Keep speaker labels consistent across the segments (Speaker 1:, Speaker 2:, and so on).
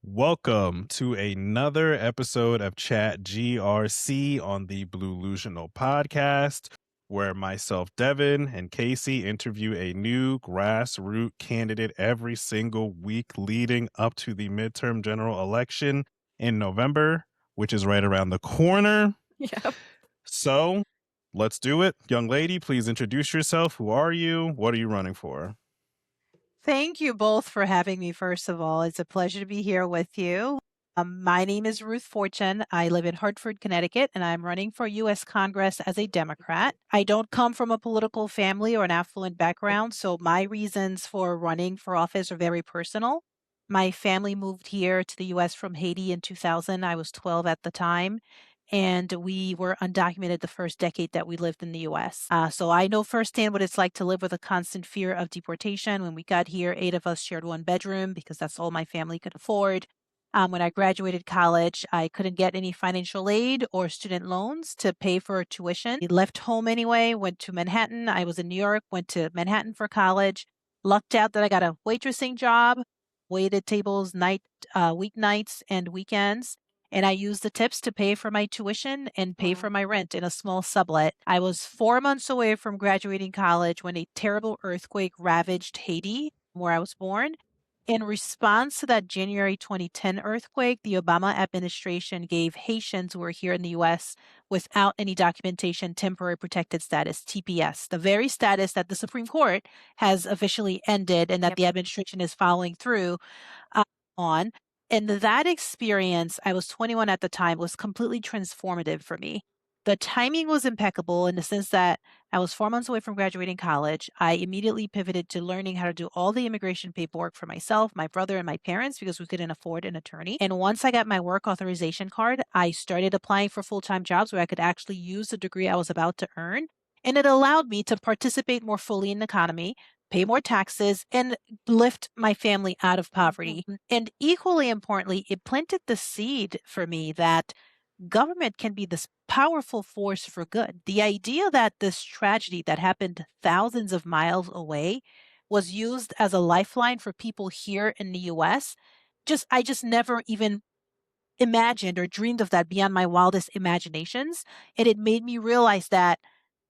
Speaker 1: Welcome to another episode of Chat GRC on the Blue-Lusional podcast, where myself, Devin, and Casey interview a new grassroots candidate every single week leading up to the midterm general election in November, which is right around the corner.
Speaker 2: Yep.
Speaker 1: So let's do it. Young lady, please introduce yourself. Who are you? What are you running for?
Speaker 2: Thank you both for having me, first of all. It's a pleasure to be here with you. My name is Ruth Fortune. I live in Hartford, Connecticut, and I'm running for U.S. Congress as a Democrat. I don't come from a political family or an affluent background, so my reasons for running for office are very personal. My family moved here to the U.S. from Haiti in 2000. I was 12 at the time. And we were undocumented the first decade that we lived in the US. So I know firsthand what it's like to live with a constant fear of deportation. When we got here, 8 of us shared one bedroom because that's all my family could afford. When I graduated college, I couldn't get any financial aid or student loans to pay for tuition. I left home anyway, went to Manhattan. I was in New York, went to Manhattan for college. Lucked out that I got a waitressing job, waited tables weeknights and weekends. And I used the tips to pay for my tuition and pay for my rent in a small sublet. I was 4 months away from graduating college when a terrible earthquake ravaged Haiti, where I was born. In response to that January 2010 earthquake, the Obama administration gave Haitians who were here in the US without any documentation temporary protected status, TPS, the very status that the Supreme Court has officially ended and that
Speaker 3: Yep.
Speaker 2: the administration is following through on. And that experience, I was 21 at the time, was completely transformative for me. The timing was impeccable in the sense that I was 4 months away from graduating college. I immediately pivoted to learning how to do all the immigration paperwork for myself, my brother, and my parents because we couldn't afford an attorney. And once I got my work authorization card, I started applying for full-time jobs where I could actually use the degree I was about to earn. And it allowed me to participate more fully in the economy, pay more taxes, and lift my family out of poverty. And equally importantly, it planted the seed for me that government can be this powerful force for good. The idea that this tragedy that happened thousands of miles away was used as a lifeline for people here in the US, I just never even imagined or dreamed of that beyond my wildest imaginations. And it made me realize that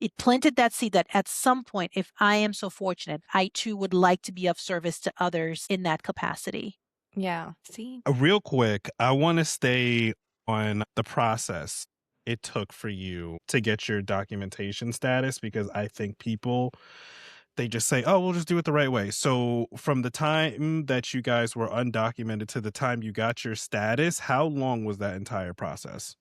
Speaker 2: it planted that seed that at some point, if I am so fortunate, I too would like to be of service to others in that capacity.
Speaker 3: Yeah. See?
Speaker 1: Real quick, I want to stay on the process it took for you to get your documentation status because I think people they just say, "Oh, we'll just do it the right way." So, from the time that you guys were undocumented to the time you got your status, how long was that entire process?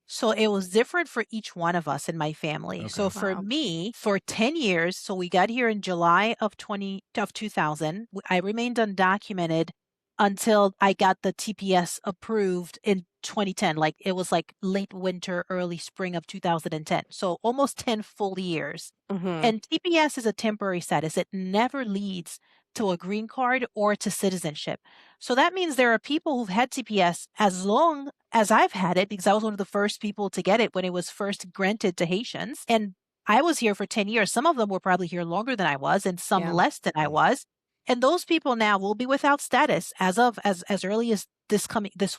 Speaker 2: So it was different for each one of us in my family.
Speaker 1: Okay.
Speaker 2: So for
Speaker 3: Wow.
Speaker 2: me, for 10 years, so we got here in July of 2000, I remained undocumented until I got the TPS approved in 2010. Like it was like late winter, early spring of 2010. So almost 10 full years.
Speaker 3: Mhm.
Speaker 2: And TPS is a temporary status. It never leads to a green card or to citizenship. So that means there are people who've had TPS as long as I've had it because I was one of the first people to get it when it was first granted to Haitians. And I was here for 10 years. Some of them were probably here longer than I was and some
Speaker 3: Yeah.
Speaker 2: less than I was. And those people now will be without status as early as this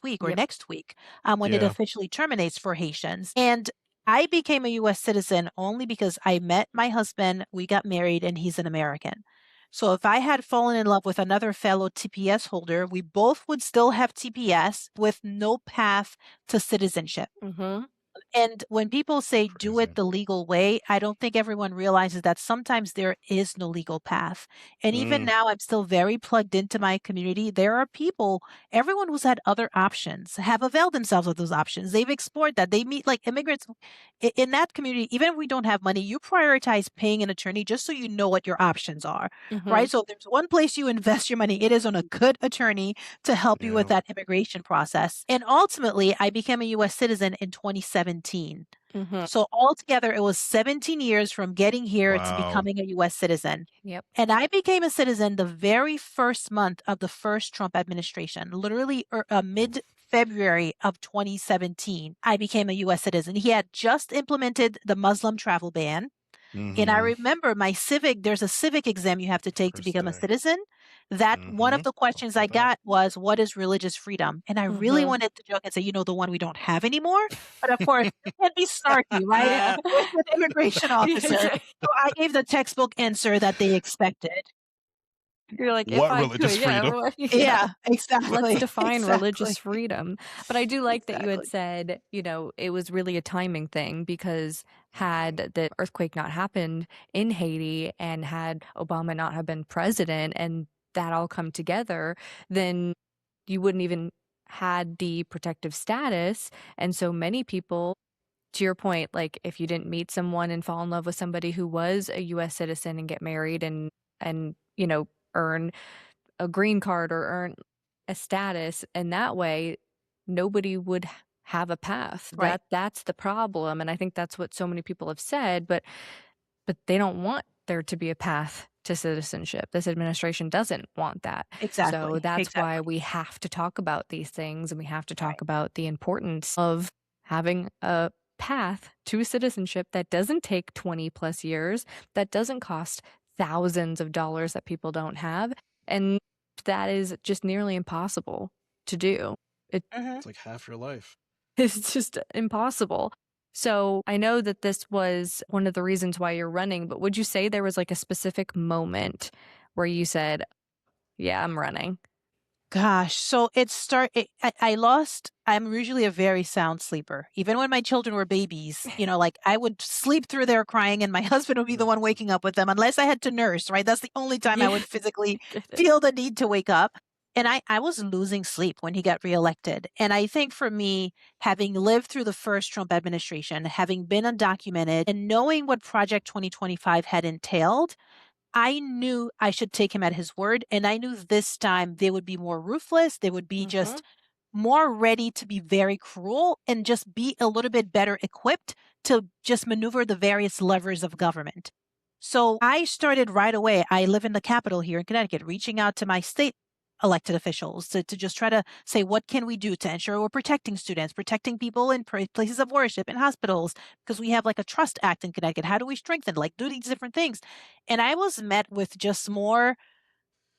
Speaker 2: week or
Speaker 3: Yep.
Speaker 2: next week when it
Speaker 1: Yeah.
Speaker 2: officially terminates for Haitians. And I became a US citizen only because I met my husband, we got married, and he's an American. So if I had fallen in love with another fellow TPS holder, we both would still have TPS with no path to citizenship.
Speaker 3: Mhm.
Speaker 2: And when people say do
Speaker 1: Crazy.
Speaker 2: it the legal way, I don't think everyone realizes that sometimes there is no legal path. And even now, I'm still very plugged into my community. There are people, everyone who's had other options have availed themselves of those options. They've explored that. They meet like immigrants in that community. Even if we don't have money, you prioritize paying an attorney just so you know what your options are, right?
Speaker 3: Mhm.
Speaker 2: So if there's one place you invest your money, it is on a good attorney to help you with
Speaker 1: Yeah.
Speaker 2: that immigration process. And ultimately, I became a US citizen in 2017.
Speaker 3: Mhm.
Speaker 2: So altogether, it was 17 years from getting here to
Speaker 1: Wow.
Speaker 2: becoming a US citizen.
Speaker 3: Yep.
Speaker 2: And I became a citizen the very first month of the first Trump administration, literally mid-February of 2017. I became a US citizen. He had just implemented the Muslim travel ban. And I
Speaker 1: Mhm.
Speaker 2: remember there's a civic exam you have to take to become a
Speaker 1: Interesting.
Speaker 2: citizen. that one of
Speaker 1: Mhm.
Speaker 2: the
Speaker 1: Talk
Speaker 2: questions I
Speaker 1: about that.
Speaker 2: got was, "What is religious freedom?" And I really
Speaker 3: Mhm.
Speaker 2: wanted to joke and say, the one we don't have anymore, but of course, you can't be snarky, right?
Speaker 3: Yeah.
Speaker 2: With an immigration
Speaker 3: Yeah,
Speaker 2: officer.
Speaker 3: exactly.
Speaker 2: So I gave the textbook answer that they expected.
Speaker 3: You're like, "If
Speaker 1: What
Speaker 3: I
Speaker 1: religious
Speaker 3: could," yeah,
Speaker 1: freedom?
Speaker 3: yeah.
Speaker 2: Yeah,
Speaker 3: Let's
Speaker 2: exactly,
Speaker 3: define
Speaker 2: exactly,
Speaker 3: religious freedom. But I do like that you had
Speaker 2: exactly.
Speaker 3: said, it was really a timing thing because
Speaker 1: Mhm.
Speaker 3: had the earthquake not happened in Haiti and had Obama not have been president and that all come together, then you wouldn't even had the protective status. And so many people, to your point, like if you didn't meet someone and fall in love with somebody who was a US citizen and get married and earn a green card or earn a status, and that way nobody would have a path.
Speaker 2: Right,
Speaker 3: That's the problem, and I think that's what so many people have said, but they don't want there to be a path to citizenship. This administration doesn't want that. So
Speaker 2: exactly,
Speaker 3: that's why
Speaker 2: exactly.
Speaker 3: we have to talk about these things and we have to
Speaker 2: Right.
Speaker 3: talk about the importance of having a path to citizenship that doesn't take 20 plus years, that doesn't cost thousands of dollars that people don't have, and that is just nearly impossible to do. It
Speaker 2: Mhm.
Speaker 1: It's like half your life.
Speaker 3: it's just impossible. So I know that this was one of the reasons why you're running, but would you say there was like a specific moment where you said, "Yeah, I'm running"?
Speaker 2: Gosh, so I lost I'm usually a very sound sleeper. Even when my children were babies, like I would sleep through their crying and my husband would be the one
Speaker 1: Mhm.
Speaker 2: waking up with them unless I had to nurse, right? That's the only time I
Speaker 3: Yeah,
Speaker 2: would physically
Speaker 3: I get it.
Speaker 2: feel the need to wake up. And I was losing sleep when he got reelected. And I think for me, having lived through the first Trump administration, having been undocumented, and knowing what Project 2025 had entailed, I knew I should take him at his word, and I knew this time they would be more ruthless, they would be
Speaker 3: Mhm,
Speaker 2: just more ready to be very cruel and just be a little bit better equipped to just maneuver the various levers of government. So I started right away. I live in the capital here in Connecticut, reaching out to my state elected officials to just try to say, what can we do to ensure we're protecting students, protecting people in places of worship, in hospitals, because we have like a trust act in Connecticut. How do we strengthen, like do these different things? And I was met with just more,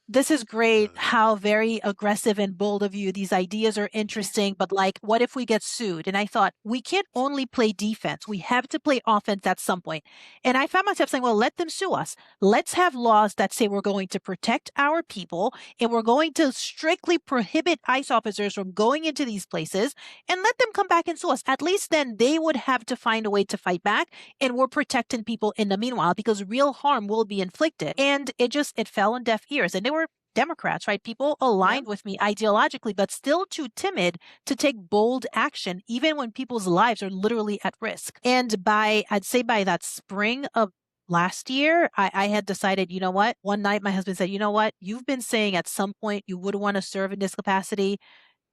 Speaker 2: this is great.
Speaker 1: Mm.
Speaker 2: How very aggressive and bold of you. These ideas are interesting, but like, what if we get sued? And I thought, we can't only play defense. We have to play offense at some point. And I found myself saying, well, let them sue us. Let's have laws that say we're going to protect our people and we're going to strictly prohibit ICE officers from going into these places and let them come back and sue us. At least then they would have to find a way to fight back and we're protecting people in the meanwhile because real harm will be inflicted. And it fell on deaf ears. And they were Democrats, right? People
Speaker 3: yep.
Speaker 2: aligned with me ideologically, but still too timid to take bold action, even when people's lives are literally at risk. And I'd say by that spring of last year, I had decided, you know what? One night, my husband said, you know what? You've been saying at some point you would want to serve in this capacity.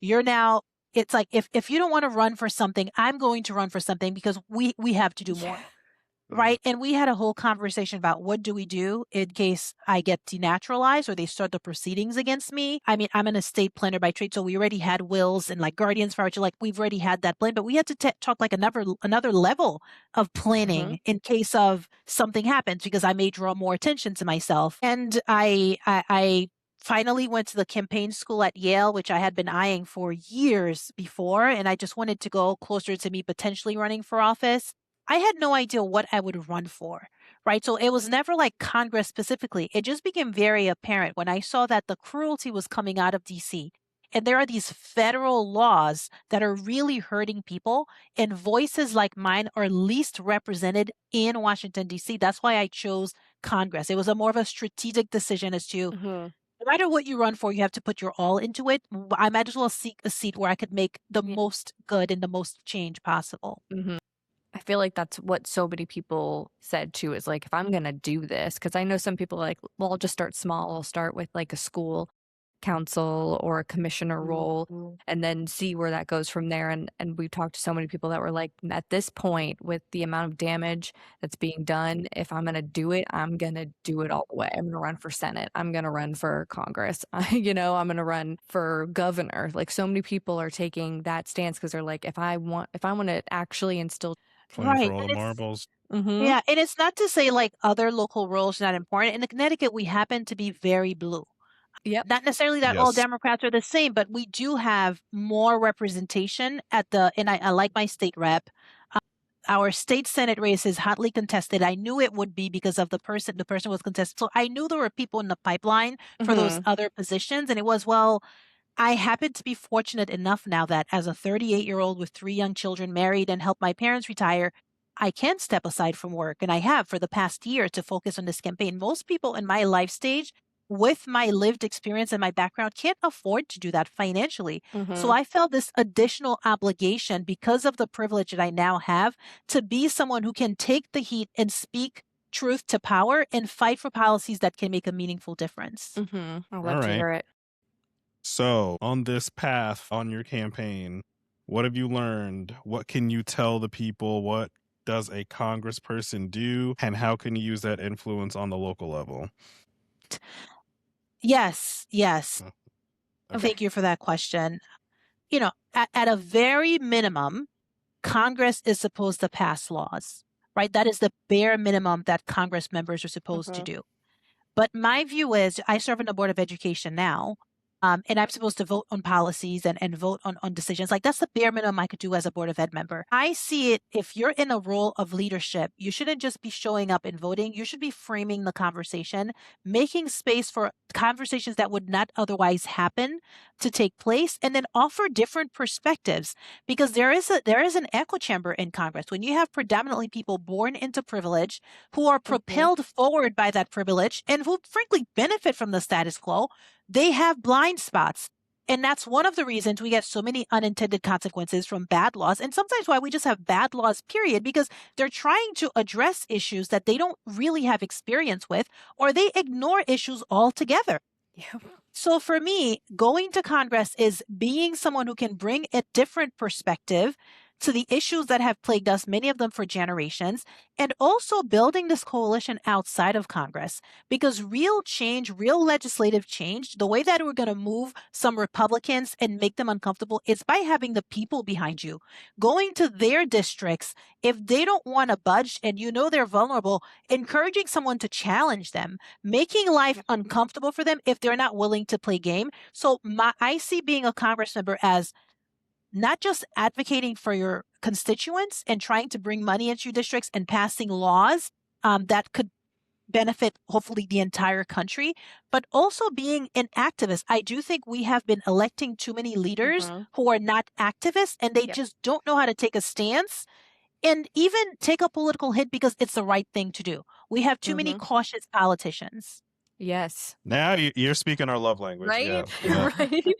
Speaker 2: You're now, it's like, if you don't want to run for something, I'm going to run for something because we have to do
Speaker 3: Yeah.
Speaker 2: more.
Speaker 1: Mm.
Speaker 2: Right, and we had a whole conversation about what do we do in case I get denaturalized or they start the proceedings against me. I mean, I'm an estate planner by trade, so we already had wills and like guardians for our like we've already had that plan, but we had to talk like another level of
Speaker 3: Mhm.
Speaker 2: planning in case of something happens because I may draw more attention to myself. And I finally went to the campaign school at Yale, which I had been eyeing for years before, and I just wanted to go closer to me potentially running for office. I had no idea what I would run for, right? So it was never like Congress specifically. It just became very apparent when I saw that the cruelty was coming out of DC. And there are these federal laws that are really hurting people, and voices like mine are least represented in Washington, D.C. That's why I chose Congress. It was a more of a strategic decision as to
Speaker 3: Mhm.
Speaker 2: no matter what you run for, you have to put your all into it. I might as well seek a seat where I could make the
Speaker 3: Yeah.
Speaker 2: most good and the most change possible.
Speaker 3: Mhm. I feel like that's what so many people said too is like, if I'm gonna do this, because I know some people are like, well, I'll just start small. I'll start with like a school council or a commissioner role and then see where that goes from there. And we talked to so many people that were like, at this point, with the amount of damage that's being done, if I'm gonna do it, I'm gonna do it all the way. I'm gonna run for Senate. I'm gonna run for Congress. I'm gonna run for governor. Like so many people are taking that stance because they're like, if I want to actually instill.
Speaker 1: Playing for
Speaker 2: Right.
Speaker 1: all
Speaker 2: And
Speaker 1: the
Speaker 2: it's
Speaker 1: marbles.
Speaker 3: Mhm.
Speaker 2: Yeah, and it's not to say like other local roles are not important. In Connecticut, we happen to be very blue.
Speaker 3: Yep.
Speaker 2: Not necessarily that all
Speaker 1: Yes.
Speaker 2: Democrats are the same, but we do have more representation and I like my state rep. Our state Senate race is hotly contested. I knew it would be because of the person was contested. So I knew there were people in the pipeline for those other positions. And it was, well, I happen to be fortunate enough now that as a 38-year-old with 3 young children, married, and helped my parents retire, I can step aside from work. And I have for the past year to focus on this campaign. Most people in my life stage, with my lived experience and my background, can't afford to do that financially. So I felt this additional obligation because of the privilege that I now have to be someone who can take the heat and speak truth to power and fight for policies that can make a meaningful difference.
Speaker 3: I
Speaker 1: All
Speaker 3: love to
Speaker 1: right.
Speaker 3: hear it.
Speaker 1: So, on this path on your campaign, what have you learned? What can you tell the people? What does a congressperson do? And how can you use that influence on the local level?
Speaker 2: Yes.
Speaker 1: Okay.
Speaker 2: Thank you for that question. You know, at a very minimum, Congress is supposed to pass laws, right? That is the bare minimum that Congress members are supposed to do. But my view is I serve on the Board of Education now, and I'm supposed to vote on policies and vote on decisions. Like that's the bare minimum I could do as a Board of Ed member. I see it, if you're in a role of leadership, you shouldn't just be showing up and voting. You should be framing the conversation, making space for conversations that would not otherwise happen to take place, and then offer different perspectives. Because there is an echo chamber in Congress. When you have predominantly people born into privilege who are propelled forward by that privilege and who frankly benefit from the status quo, they have blind spots. And that's one of the reasons we get so many unintended consequences from bad laws, and sometimes why we just have bad laws, period, because they're trying to address issues that they don't really have experience with, or they ignore issues altogether.
Speaker 3: Yeah.
Speaker 2: So for me, going to Congress is being someone who can bring a different perspective to the issues that have plagued us, many of them for generations, and also building this coalition outside of Congress. Because real change, real legislative change, the way that we're going to move some Republicans and make them uncomfortable is by having the people behind you, going to their districts. If they don't want to budge and you know they're vulnerable, encouraging someone to challenge them, making life uncomfortable for them if they're not willing to play game. So I see being a Congress member as not just advocating for your constituents and trying to bring money into your districts and passing laws that could benefit hopefully the entire country, but also being an activist. I do think we have been electing too many leaders who are not activists, and they just don't know how to take a stance and even take a political hit because it's the right thing to do. We have too many cautious politicians.
Speaker 3: Yes.
Speaker 1: Now you're speaking our love language.
Speaker 3: Right?
Speaker 1: Yeah.
Speaker 3: Right.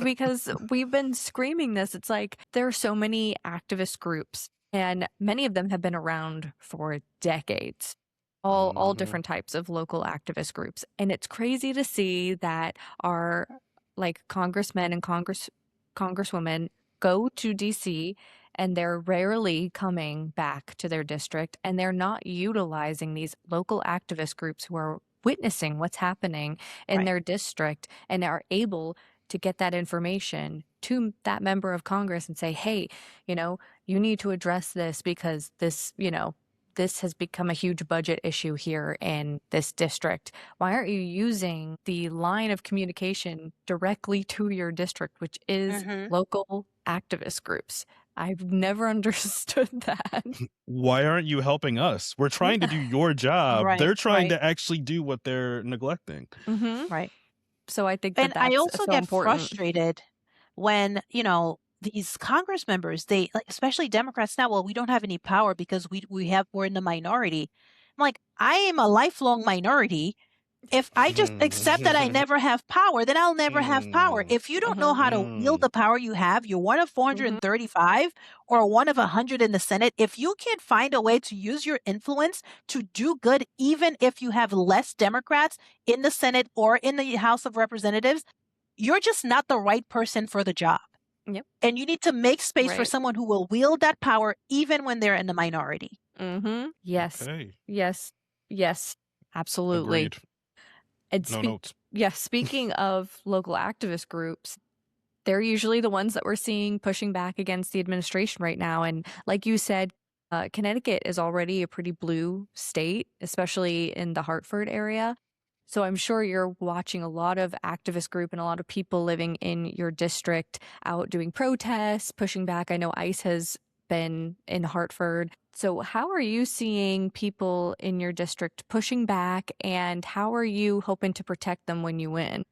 Speaker 3: Because we've been screaming this. It's like there are so many activist groups, and many of them have been around for decades. All different types of local activist groups. And it's crazy to see that our like congressmen and congresswomen go to DC and they're rarely coming back to their district, and they're not utilizing these local activist groups who are witnessing what's happening in their district and are able to get that information to that member of Congress and say, hey, you need to address this because this has become a huge budget issue here in this district. Why aren't you using the line of communication directly to your district, which is local activist groups? I've never understood that.
Speaker 1: Why aren't you helping us? We're trying to do your job. They're trying to actually do what they're neglecting.
Speaker 2: Right.
Speaker 3: So I think
Speaker 2: And
Speaker 3: that's
Speaker 2: I also
Speaker 3: so
Speaker 2: get
Speaker 3: important.
Speaker 2: frustrated when, these Congress members, they like, especially Democrats now, well, we don't have any power because we're in the minority. I'm like, I am a lifelong minority. If I just accept that I never have power, then I'll never have power. If you don't know how to wield the power you have, you're one of 435 or one of 100 in the Senate. If you can't find a way to use your influence to do good, even if you have less Democrats in the Senate or in the House of Representatives, you're just not the right person for the job.
Speaker 3: Yep.
Speaker 2: And you need to make space for someone who will wield that power even when they're in the minority.
Speaker 3: Yes.
Speaker 1: Okay.
Speaker 3: Yes. Absolutely.
Speaker 1: Agreed.
Speaker 3: And
Speaker 1: No notes.
Speaker 3: Yes, speaking of local activist groups, they're usually the ones that we're seeing pushing back against the administration right now. And like you said, Connecticut is already a pretty blue state, especially in the Hartford area. So I'm sure you're watching a lot of activist group and a lot of people living in your district out doing protests, pushing back. I know ICE has been in Hartford. So how are you seeing people in your district pushing back, and how are you hoping to protect them when you win?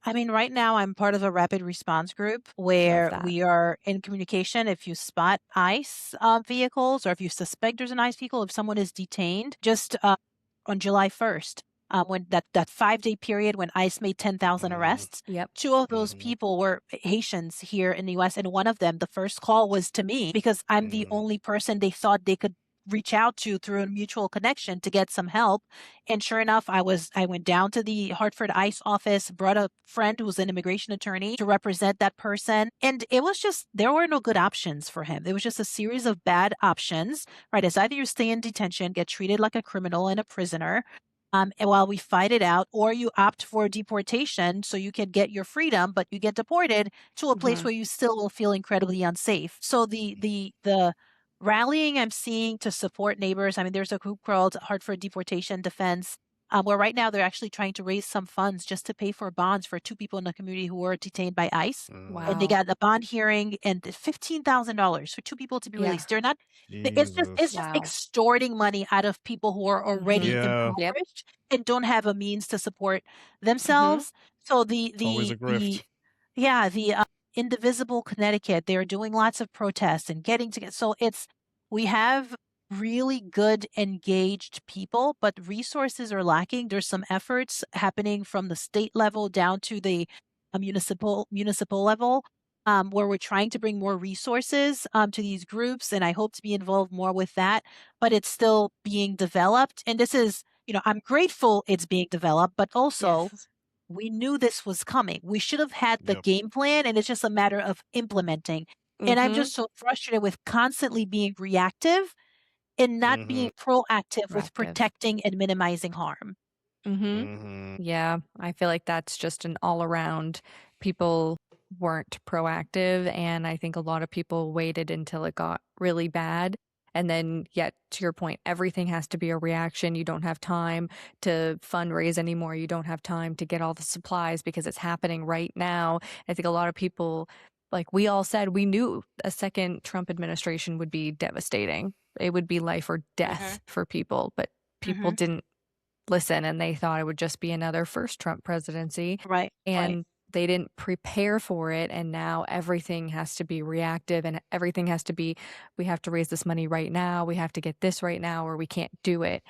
Speaker 2: I mean, right now I'm part of a rapid response group
Speaker 3: Love
Speaker 2: where
Speaker 3: that.
Speaker 2: we are in communication. If you spot ICE vehicles, or if you suspect there's an ICE vehicle, if someone is detained, just on July 1st, when that 5-day period when ICE made 10,000 arrests,
Speaker 3: Yep.
Speaker 2: 2 of those people were Haitians here in the US. And one of them, the first call was to me because I'm the only person they thought they could reach out to through a mutual connection to get some help. And sure enough, I went down to the Hartford ICE office, brought a friend who was an immigration attorney to represent that person. And it was just, there were no good options for him. There was just a series of bad options, right? It's either you stay in detention, get treated like a criminal and a prisoner, and while we fight it out, or you opt for deportation so you can get your freedom, but you get deported to a place where you still will feel incredibly unsafe. So the rallying I'm seeing to support neighbors, I mean, there's a group called Hartford Deportation Defense, where right now they're actually trying to raise some funds just to pay for bonds for 2 people in the community who were detained by ICE. And they
Speaker 3: Wow.
Speaker 2: got a bond hearing and $15,000 for 2 people to be
Speaker 3: Yeah.
Speaker 2: released. They're not, it's just
Speaker 1: Jesus.
Speaker 3: Wow.
Speaker 2: extorting money out of people who are already
Speaker 1: Yeah.
Speaker 3: Yep.
Speaker 2: impoverished and don't have a means to support themselves. So
Speaker 1: It's always a grift.
Speaker 2: the Indivisible Connecticut, they're doing lots of protests and getting together. So we have really good engaged people, but resources are lacking. There's some efforts happening from the state level down to the municipal level, where we're trying to bring more resources to these groups, and I hope to be involved more with that. But it's still being developed, and this is, I'm grateful it's being developed, but also
Speaker 3: Yes.
Speaker 2: we knew this was coming. We should have had the
Speaker 1: Yep.
Speaker 2: game plan, and it's just a matter of implementing. And I'm just so frustrated with constantly being reactive and not being proactive with
Speaker 3: Reactive.
Speaker 2: protecting and minimizing harm.
Speaker 3: Yeah, I feel like that's just an all around. People weren't proactive, and I think a lot of people waited until it got really bad. And then, yet, to your point, everything has to be a reaction. You don't have time to fundraise anymore. You don't have time to get all the supplies because it's happening right now. I think a lot of people, like we all said, we knew a second Trump administration would be devastating. It would be life or death for people, but people didn't listen, and they thought it would just be another first Trump presidency.
Speaker 2: Right.
Speaker 3: And they didn't prepare for it. And now everything has to be reactive, and everything has to be, we have to raise this money right now. We have to get this right now, or we can't do it.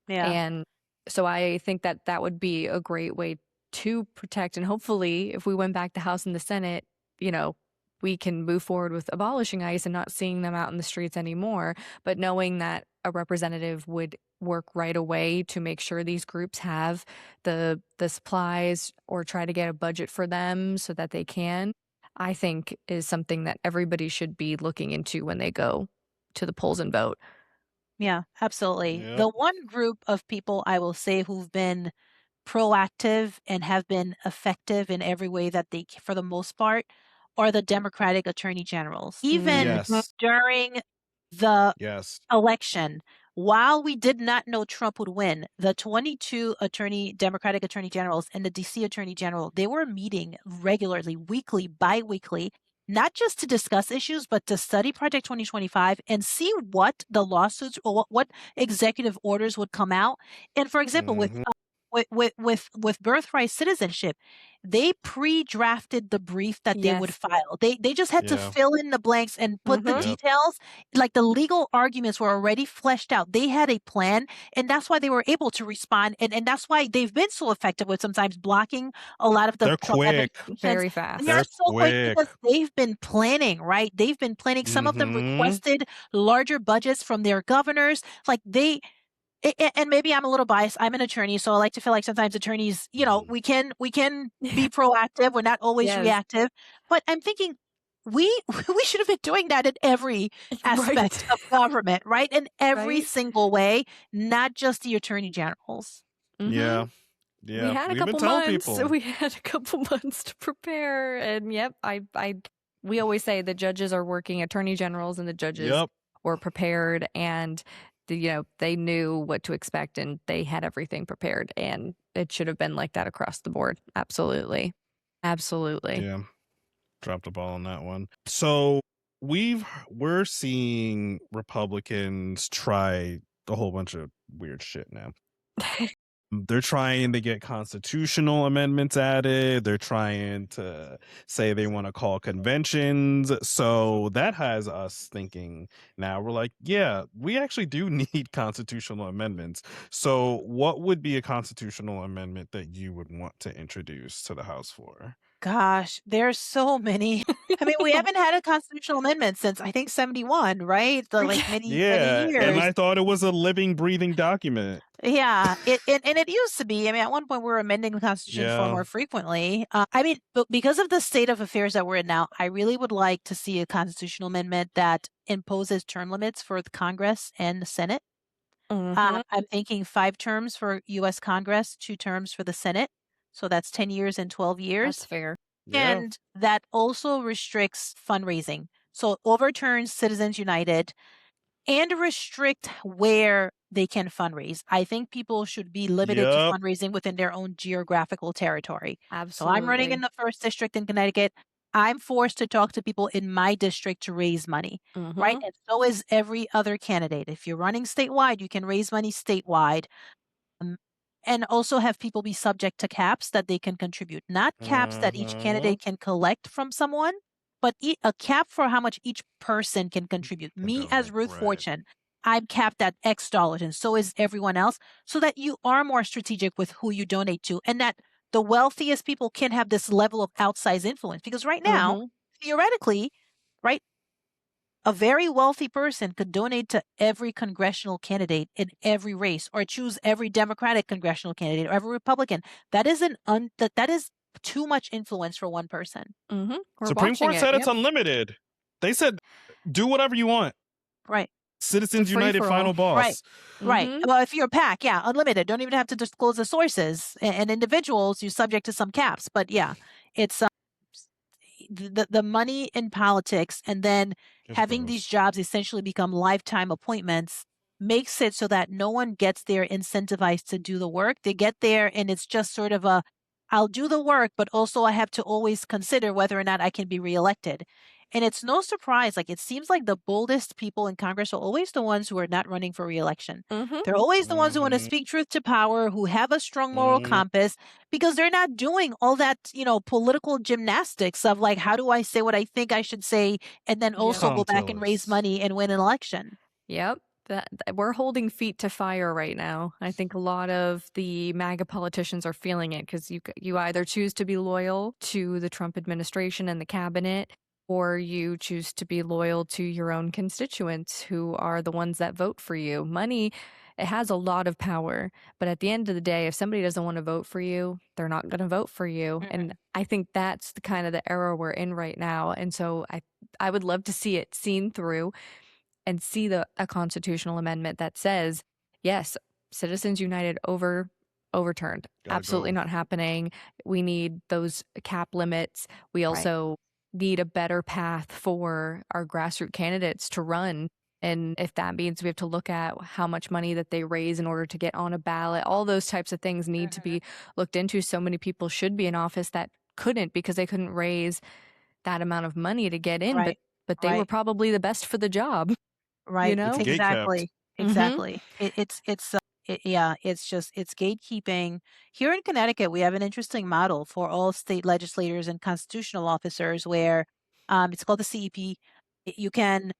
Speaker 2: Yeah.
Speaker 3: And so I think that that would be a great way to protect. And hopefully, if we went back to House and the Senate, we can move forward with abolishing ICE and not seeing them out in the streets anymore. But knowing that a representative would work right away to make sure these groups have the supplies, or try to get a budget for them so that they can, I think is something that everybody should be looking into when they go to the polls and vote.
Speaker 2: Yeah, absolutely.
Speaker 1: Yep.
Speaker 2: The one group of people I will say who've been proactive and have been effective in every way that for the most part, are the Democratic attorney generals. Even
Speaker 1: Yes.
Speaker 2: during the
Speaker 1: Yes.
Speaker 2: election, while we did not know Trump would win, the 22 Democratic attorney generals and the DC attorney general, they were meeting regularly, weekly, bi-weekly, not just to discuss issues, but to study Project 2025 and see what the lawsuits or what executive orders would come out. And for example, with birthright citizenship, they pre-drafted the brief that they would
Speaker 3: Yes.
Speaker 2: file. They just had to
Speaker 1: Yeah.
Speaker 2: fill in the blanks and put the
Speaker 1: Yep.
Speaker 2: details. Like the legal arguments were already fleshed out. They had a plan, and that's why they were able to respond. And that's why they've been so effective with sometimes blocking a lot of the
Speaker 1: They're
Speaker 2: Trump
Speaker 1: quick.
Speaker 2: administrations.
Speaker 3: Very fast.
Speaker 2: They are
Speaker 1: They're
Speaker 2: so quick
Speaker 1: quick.
Speaker 2: because they've been planning, right? They've been planning. Some of them requested larger budgets from their governors. Like and maybe I'm a little biased. I'm an attorney, so I like to feel like sometimes attorneys, we can be proactive. We're not always
Speaker 3: Yes.
Speaker 2: reactive. But I'm thinking we should have been doing that in every aspect of government, right? In every
Speaker 3: Right.
Speaker 2: single way, not just the attorney generals.
Speaker 1: Yeah.
Speaker 3: We
Speaker 1: Yeah.
Speaker 3: had a
Speaker 1: We've been
Speaker 3: couple
Speaker 1: telling
Speaker 3: months.
Speaker 1: people.
Speaker 3: We had a couple months to prepare, and yep, we always say the judges are working, attorney generals and the judges
Speaker 1: Yep.
Speaker 3: were prepared, and they knew what to expect and they had everything prepared, and it should have been like that across the board. Absolutely. Absolutely.
Speaker 1: Yeah. Dropped the ball on that one. So we're seeing Republicans try a whole bunch of weird shit now. They're trying to get constitutional amendments added. They're trying to say they want to call conventions. So that has us thinking now. We're like, yeah, we actually do need constitutional amendments. So what would be a constitutional amendment that you would want to introduce to the House floor?
Speaker 2: Gosh, there's so many. I mean, we haven't had a constitutional amendment since I think 71, right? Like many, many
Speaker 1: Yeah, and
Speaker 2: years.
Speaker 1: I thought it was a living, breathing document.
Speaker 2: Yeah, and it used to be. I mean, at one point we were amending the Constitution far
Speaker 1: Yeah.
Speaker 2: more frequently. I mean, but because of the state of affairs that we're in now, I really would like to see a constitutional amendment that imposes term limits for the Congress and the Senate.
Speaker 3: Mhm.
Speaker 2: I'm thinking 5 terms for U.S. Congress, 2 terms for the Senate. So that's 10 years and 12 years.
Speaker 3: That's fair.
Speaker 1: Yeah.
Speaker 2: And that also restricts fundraising. So overturns Citizens United and restrict where they can fundraise. I think people should be limited to
Speaker 1: Yep.
Speaker 2: fundraising within their own geographical territory. So I'm running in
Speaker 3: Absolutely.
Speaker 2: the 1st district in Connecticut. I'm forced to talk to people in my district to raise money, right?
Speaker 3: Mhm.
Speaker 2: And so is every other candidate. If you're running statewide, you can raise money statewide. And also have people be subject to caps that they can contribute, not caps that each
Speaker 1: Mhm.
Speaker 2: candidate can collect from someone, but a cap for how much each person can contribute. Me as Ruth
Speaker 1: Right.
Speaker 2: Fortune, I'm capped at X dollars, and so is everyone else, so that you are more strategic with who you donate to, and that the wealthiest people can have this level of outsized influence. Because right now,
Speaker 3: Mhm.
Speaker 2: theoretically, right, a very wealthy person could donate to every congressional candidate in every race, or choose every Democratic congressional candidate or every Republican. That is that is too much influence for one person.
Speaker 3: Mhm. We're
Speaker 1: Supreme
Speaker 3: watching
Speaker 1: Court
Speaker 3: it.
Speaker 1: said it's
Speaker 3: Yep.
Speaker 1: unlimited. They said do whatever you want.
Speaker 2: Right.
Speaker 3: It's a
Speaker 1: Citizens United
Speaker 3: free-for-all.
Speaker 1: final
Speaker 2: Right.
Speaker 1: boss.
Speaker 2: Right.
Speaker 3: Mhm.
Speaker 2: Well, if you're a PAC, yeah, unlimited. Don't even have to disclose the sources. And individuals, you're subject to some caps. But yeah, it's the money in politics, and then
Speaker 1: It's
Speaker 2: having these
Speaker 1: gross.
Speaker 2: jobs essentially become lifetime appointments makes it so that no one gets there incentivized to do the work. They get there and it's just sort of I'll do the work, but also I have to always consider whether or not I can be reelected. And it's no surprise, like it seems like the boldest people in Congress are always the ones who are not running for reelection.
Speaker 3: Mhm.
Speaker 2: They're always the ones who want to
Speaker 1: Mhm.
Speaker 2: speak truth to power, who have a strong moral
Speaker 1: Mhm.
Speaker 2: compass, because they're not doing all that, political gymnastics of like, how do I say what I think I should say, and then also
Speaker 3: Yep.
Speaker 2: go back and raise money and win an election.
Speaker 3: Yep. We're holding feet to fire right now. I think a lot of the MAGA politicians are feeling it because you either choose to be loyal to the Trump administration and the cabinet, or you choose to be loyal to your own constituents who are the ones that vote for you. Money, it has a lot of power, but at the end of the day, if somebody doesn't want to vote for you, they're not going to vote for you. And I think that's the kind of the era we're in right now. And so I would love to see it seen through and see a constitutional amendment that says, yes, Citizens United overturned.
Speaker 1: Gotta
Speaker 3: Absolutely
Speaker 1: go.
Speaker 3: not happening. We need those cap limits. We
Speaker 2: Right.
Speaker 3: also need a better path for our grassroots candidates to run. And if that means we have to look at how much money that they raise in order to get on a ballot, all those types of things need to be looked into. So many people should be in office that couldn't because they couldn't raise that amount of money to get in,
Speaker 2: Right.
Speaker 3: but they were
Speaker 2: Right.
Speaker 3: probably the best for the job. You
Speaker 2: Right.
Speaker 1: It's
Speaker 3: know?
Speaker 1: gate kept.
Speaker 2: Exactly.
Speaker 3: Mhm.
Speaker 2: Exactly. Yeah, it's gatekeeping. Here in Connecticut, we have an interesting model for all state legislators and constitutional officers where it's called the CEP. You can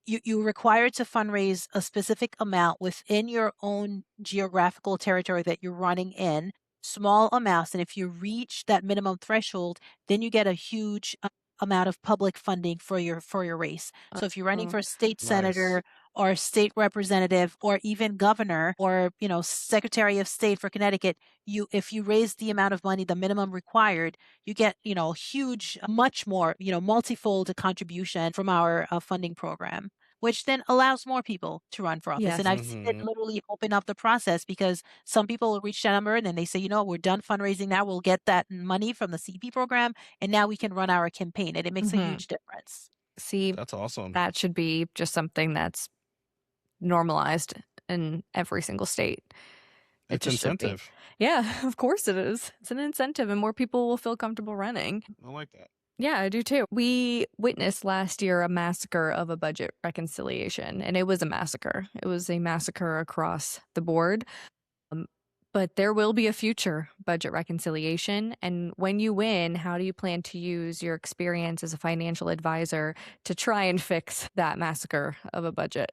Speaker 2: you're required to fundraise a specific amount within your own geographical territory that you're running in, small amounts. And if you reach that minimum threshold, then you get a huge amount of public funding for your race. So if you're running for state
Speaker 1: Nice.
Speaker 2: senator or state representative or even governor or secretary of state for Connecticut, if you raise the amount of money, the minimum required, you get huge, much more, multifold contribution from our funding program, which then allows more people to run for office.
Speaker 3: Yes.
Speaker 2: And I've seen it
Speaker 1: Mhm.
Speaker 2: literally open up the process because some people will reach that number and then they say, we're done fundraising now. We'll get that money from the CP program and now we can run our campaign. And it makes a
Speaker 3: Mhm.
Speaker 2: huge difference.
Speaker 3: See,
Speaker 1: That's awesome.
Speaker 3: that should be just something that's normalized in every single state. It
Speaker 1: It's
Speaker 3: just should be.
Speaker 1: incentive.
Speaker 3: Yeah, of course it is. It's an incentive, and more people will feel comfortable running.
Speaker 1: I like that.
Speaker 3: Yeah, I do too. We witnessed last year a massacre of a budget reconciliation, and it was a massacre. It was a massacre across the board. But there will be a future budget reconciliation. And when you win, how do you plan to use your experience as a financial advisor to try and fix that massacre of a budget?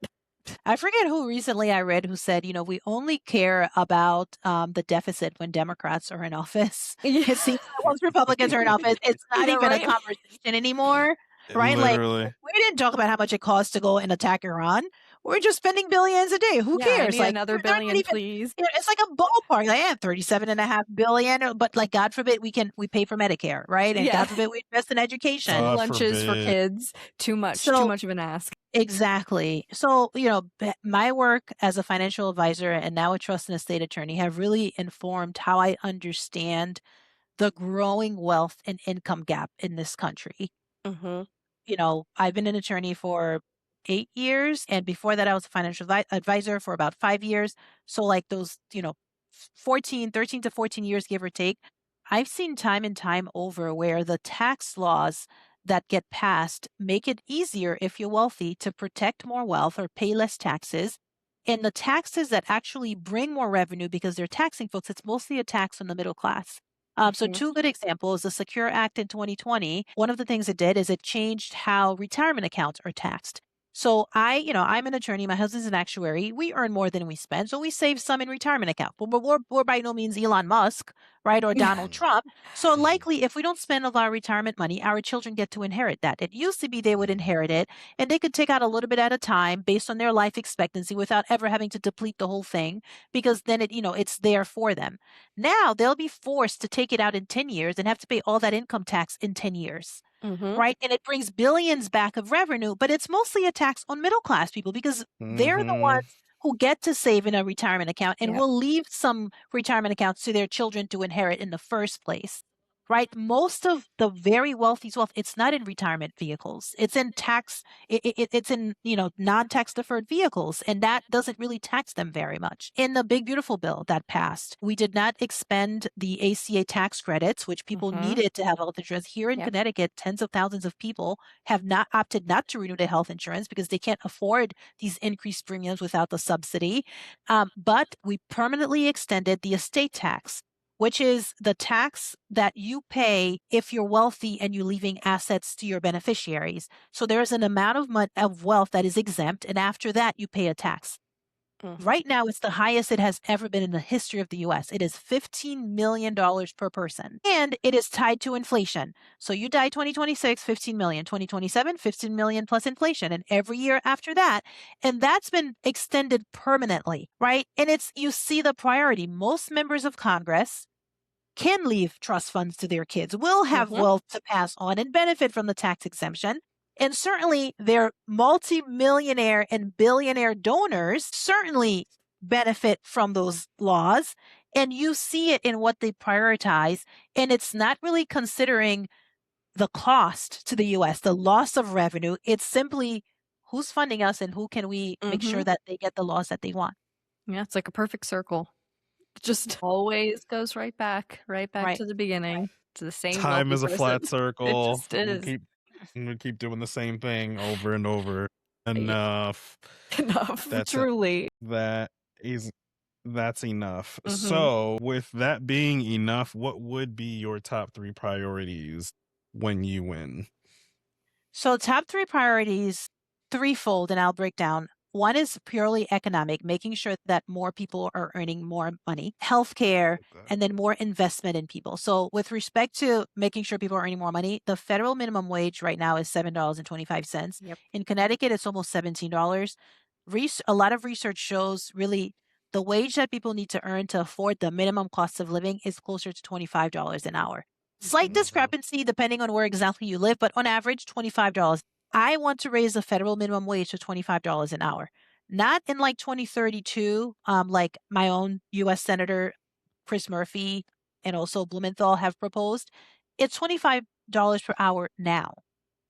Speaker 2: I forget who recently I read who said, we only care about the deficit when Democrats are in office.
Speaker 3: Yeah.
Speaker 2: It seems that once Republicans are in office, it's not
Speaker 3: Yeah,
Speaker 2: even
Speaker 3: right?
Speaker 2: a conversation anymore, right? Like,
Speaker 1: Literally.
Speaker 2: we didn't talk about how much it costs to go and attack Iran. We're just spending billions a day. Who
Speaker 3: Yeah, I
Speaker 2: cares?
Speaker 3: need
Speaker 2: Like,
Speaker 3: another
Speaker 2: they're not
Speaker 3: billion,
Speaker 2: even,
Speaker 3: please.
Speaker 2: it's like a ballpark. Like, yeah, 37.5 billion, but like, God forbid we pay for Medicare, right? And
Speaker 3: Yeah.
Speaker 2: God forbid we invest in education.
Speaker 1: God
Speaker 3: Lunches for
Speaker 1: forbid.
Speaker 3: kids, too much of an ask.
Speaker 2: Exactly. So, my work as a financial advisor and now a trust and estate attorney have really informed how I understand the growing wealth and income gap in this country.
Speaker 3: Mm-hmm.
Speaker 2: I've been an attorney for 8 years, and before that I was a financial advisor for about 5 years. So like those, 13 to 14 years, give or take, I've seen time and time over where the tax laws that get passed make it easier if you're wealthy to protect more wealth or pay less taxes. And the taxes that actually bring more revenue because they're taxing folks, it's mostly a tax on the middle class. So
Speaker 3: Mhm.
Speaker 2: two good examples, the Secure Act in 2020, one of the things it did is it changed how retirement accounts are taxed. So I'm an attorney, my husband's an actuary. We earn more than we spend, so we save some in retirement account. But we're by no means Elon Musk, right, or Donald Trump. So likely, if we don't spend all our retirement money, our children get to inherit that. It used to be they would inherit it, and they could take out a little bit at a time based on their life expectancy without ever having to deplete the whole thing, because then it's there for them. Now they'll be forced to take it out in 10 years and have to pay all that income tax in 10 years.
Speaker 3: Mhm.
Speaker 2: Right. And it brings billions back of revenue, but it's mostly a tax on middle class people because they're the ones who get to save in a retirement account and
Speaker 3: Yep.
Speaker 2: will leave some retirement accounts to their children to inherit in the first place. Right. Most of the very wealthy's wealth, it's not in retirement vehicles. It's in it's in, non-tax deferred vehicles. And that doesn't really tax them very much. In the big, beautiful bill that passed, we did not expend the ACA tax credits, which people
Speaker 3: Mhm.
Speaker 2: needed to have health insurance. Here in
Speaker 3: Yep.
Speaker 2: Connecticut, tens of thousands of people have not opted not to renew their health insurance because they can't afford these increased premiums without the subsidy. But we permanently extended the estate tax, which is the tax that you pay if you're wealthy and you're leaving assets to your beneficiaries. So there's an amount of wealth that is exempt, and after that, you pay a tax. Right now, it's the highest it has ever been in the history of the U.S. It is $15 million per person, and it is tied to inflation. So you die 2026, 15 million, 2027, 15 million plus inflation, and every year after that. And that's been extended permanently, right? And you see the priority. Most members of Congress can leave trust funds to their kids, will have wealth to pass on and benefit from the tax exemption. And certainly their multimillionaire and billionaire donors certainly benefit from those laws. And you see it in what they prioritize. And it's not really considering the cost to the US, the loss of revenue. It's simply who's funding us and who can we make sure that they get the laws that they want.
Speaker 3: Yeah, it's like a perfect circle. It just always goes right back
Speaker 2: Right.
Speaker 3: to the beginning, to the same
Speaker 1: Time
Speaker 3: wealthy
Speaker 1: is a flat
Speaker 3: person.
Speaker 1: circle.
Speaker 3: It just is.
Speaker 1: We keep doing the same thing over and over. Enough.
Speaker 3: Enough, truly.
Speaker 1: That's enough. So, with that being enough, what would be your top 3 priorities when you win?
Speaker 2: So top 3 priorities, threefold, and I'll break down. One is purely economic, making sure that more people are earning more money, healthcare, and then more investment in people. So with respect to making sure people are earning more money, the federal minimum wage right now is $7.25.
Speaker 3: Yep.
Speaker 2: In Connecticut, it's almost $17. A lot of research shows really the wage that people need to earn to afford the minimum cost of living is closer to $25 an hour. Slight discrepancy depending on where exactly you live, but on average, $25. I want to raise the federal minimum wage to $25 an hour. Not in like 2032, like my own U.S. Senator Chris Murphy and also Blumenthal have proposed. It's $25 per hour now.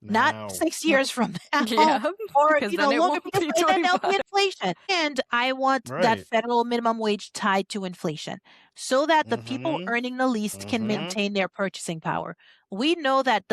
Speaker 2: not
Speaker 1: Now.
Speaker 2: 6 years from now,
Speaker 3: Yeah,
Speaker 2: or,
Speaker 3: because then it
Speaker 2: longer,
Speaker 3: won't
Speaker 2: because
Speaker 3: be
Speaker 2: and then there'll be
Speaker 3: 25.
Speaker 2: inflation. And I want that
Speaker 1: Right.
Speaker 2: federal minimum wage tied to inflation so that the people
Speaker 1: Mhm.
Speaker 2: earning the least can
Speaker 1: Mhm.
Speaker 2: maintain their purchasing power. We know that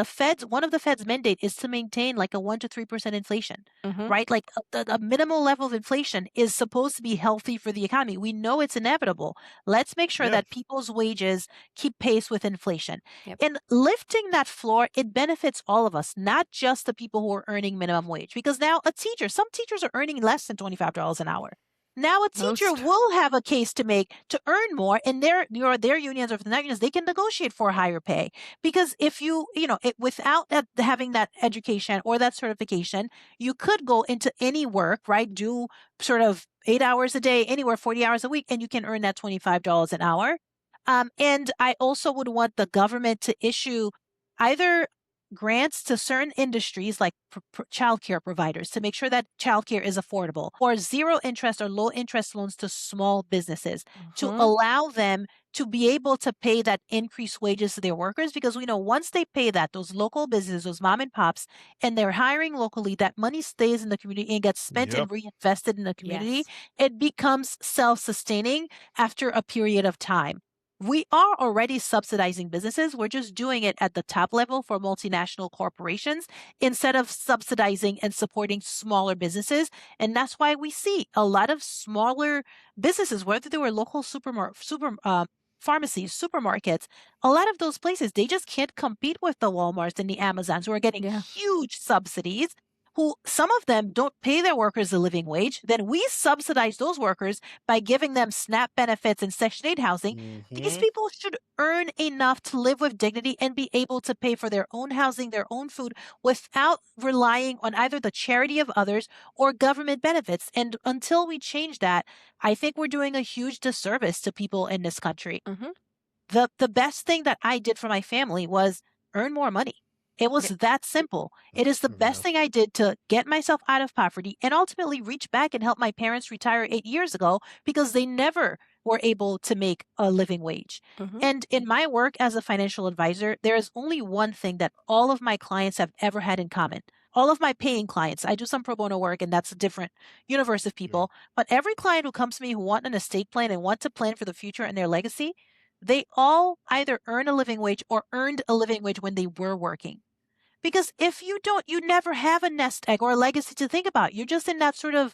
Speaker 2: one of the Fed's mandate is to maintain like a 1 to 3% inflation,
Speaker 3: Mhm.
Speaker 2: right? Like a minimal level of inflation is supposed to be healthy for the economy. We know it's inevitable. Let's make sure
Speaker 1: Yeah.
Speaker 2: that people's wages keep pace with inflation.
Speaker 3: Yep.
Speaker 2: And lifting that floor, it benefits all of us, not just the people who are earning minimum wage. Because now some teachers are earning less than $25 an hour. Now a teacher
Speaker 3: Most.
Speaker 2: will have a case to make to earn more, and their unions, or if they're not unions, they can negotiate for higher pay. Because if without having that education or that certification, you could go into any work, right? Do sort of 8 hours a day, anywhere 40 hours a week, and you can earn that $25 an hour. And I also would want the government to issue either grants to certain industries like childcare providers to make sure that childcare is affordable, or zero interest or low interest loans to small businesses to
Speaker 3: Mhm.
Speaker 2: allow them to be able to pay that increased wages to their workers. Because we know once they pay that, those local businesses, those mom and pops, and they're hiring locally, that money stays in the community and gets spent
Speaker 1: Yep.
Speaker 2: and reinvested in the community.
Speaker 3: Yes.
Speaker 2: It becomes self-sustaining after a period of time. We are already subsidizing businesses. We're just doing it at the top level for multinational corporations instead of subsidizing and supporting smaller businesses. And that's why we see a lot of smaller businesses, whether they were local pharmacies, supermarkets, a lot of those places, they just can't compete with the Walmarts and the Amazons who are getting
Speaker 3: Yeah.
Speaker 2: huge subsidies, who some of them don't pay their workers a living wage. Then we subsidize those workers by giving them SNAP benefits and Section 8 housing. These
Speaker 1: Mhm.
Speaker 2: people should earn enough to live with dignity and be able to pay for their own housing, their own food, without relying on either the charity of others or government benefits. And until we change that, I think we're doing a huge disservice to people in this country.
Speaker 3: Mhm.
Speaker 2: The best thing that I did for my family was earn more money. It was
Speaker 3: Yep.
Speaker 2: that simple. It is the best
Speaker 1: Yeah.
Speaker 2: thing I did to get myself out of poverty and ultimately reach back and help my parents retire 8 years ago because they never were able to make a living wage.
Speaker 3: Mhm.
Speaker 2: And in my work as a financial advisor, there is only one thing that all of my clients have ever had in common. All of my paying clients, I do some pro bono work, and that's a different universe of people. But every client who comes to me who want an estate plan and want to plan for the future and their legacy, they all either earn a living wage or earned a living wage when they were working. Because if you don't, you never have a nest egg or a legacy to think about. You're just in that sort of,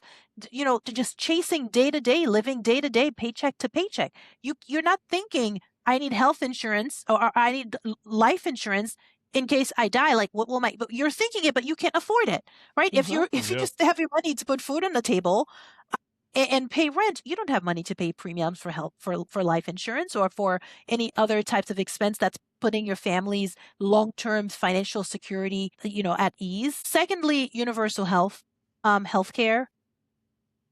Speaker 2: just chasing day to day, living day to day, paycheck to paycheck. You're not thinking, I need health insurance or I need life insurance in case I die. Like, what will but you're thinking it, but you can't afford it, right? If
Speaker 3: Mhm.
Speaker 2: if you
Speaker 1: Yep.
Speaker 2: just have your money to put food on the table, and pay rent, you don't have money to pay premiums for health for life insurance or for any other types of expense that's putting your family's long-term financial security, at ease. Secondly, universal healthcare.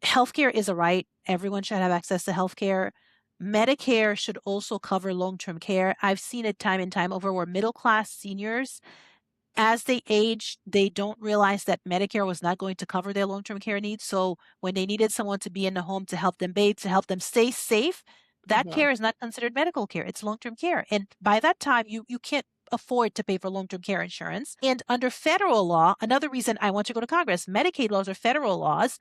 Speaker 2: Healthcare is a right. Everyone should have access to healthcare. Medicare should also cover long-term care. I've seen it time and time over where middle-class seniors, as they age, they don't realize that Medicare was not going to cover their long-term care needs. So when they needed someone to be in the home to help them bathe, to help them stay safe, that
Speaker 3: Mhm.
Speaker 2: care is not considered medical care. It's long-term care. And by that time, you can't afford to pay for long-term care insurance. And under federal law, another reason I want to go to Congress, Medicaid laws are federal laws.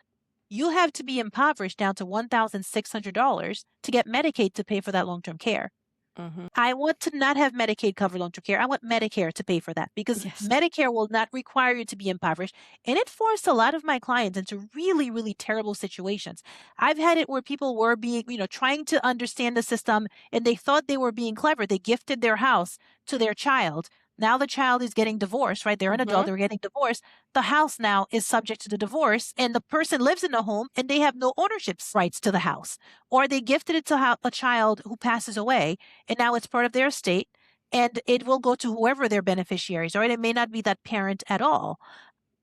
Speaker 2: You have to be impoverished down to $1,600 to get Medicaid to pay for that long-term care.
Speaker 3: Mhm.
Speaker 2: I want to not have Medicaid cover long-term care. I want Medicare to pay for that because
Speaker 3: Yes.
Speaker 2: Medicare will not require you to be impoverished. And it forced a lot of my clients into really, really terrible situations. I've had it where people were being, trying to understand the system and they thought they were being clever. They gifted their house to their child. Now the child is getting divorced, right? They're an adult,
Speaker 3: Mhm.
Speaker 2: they're getting divorced. The house now is subject to the divorce and the person lives in the home and they have no ownership rights to the house. Or they gifted it to a child who passes away and now it's part of their estate and it will go to whoever their beneficiaries are. And it may not be that parent at all.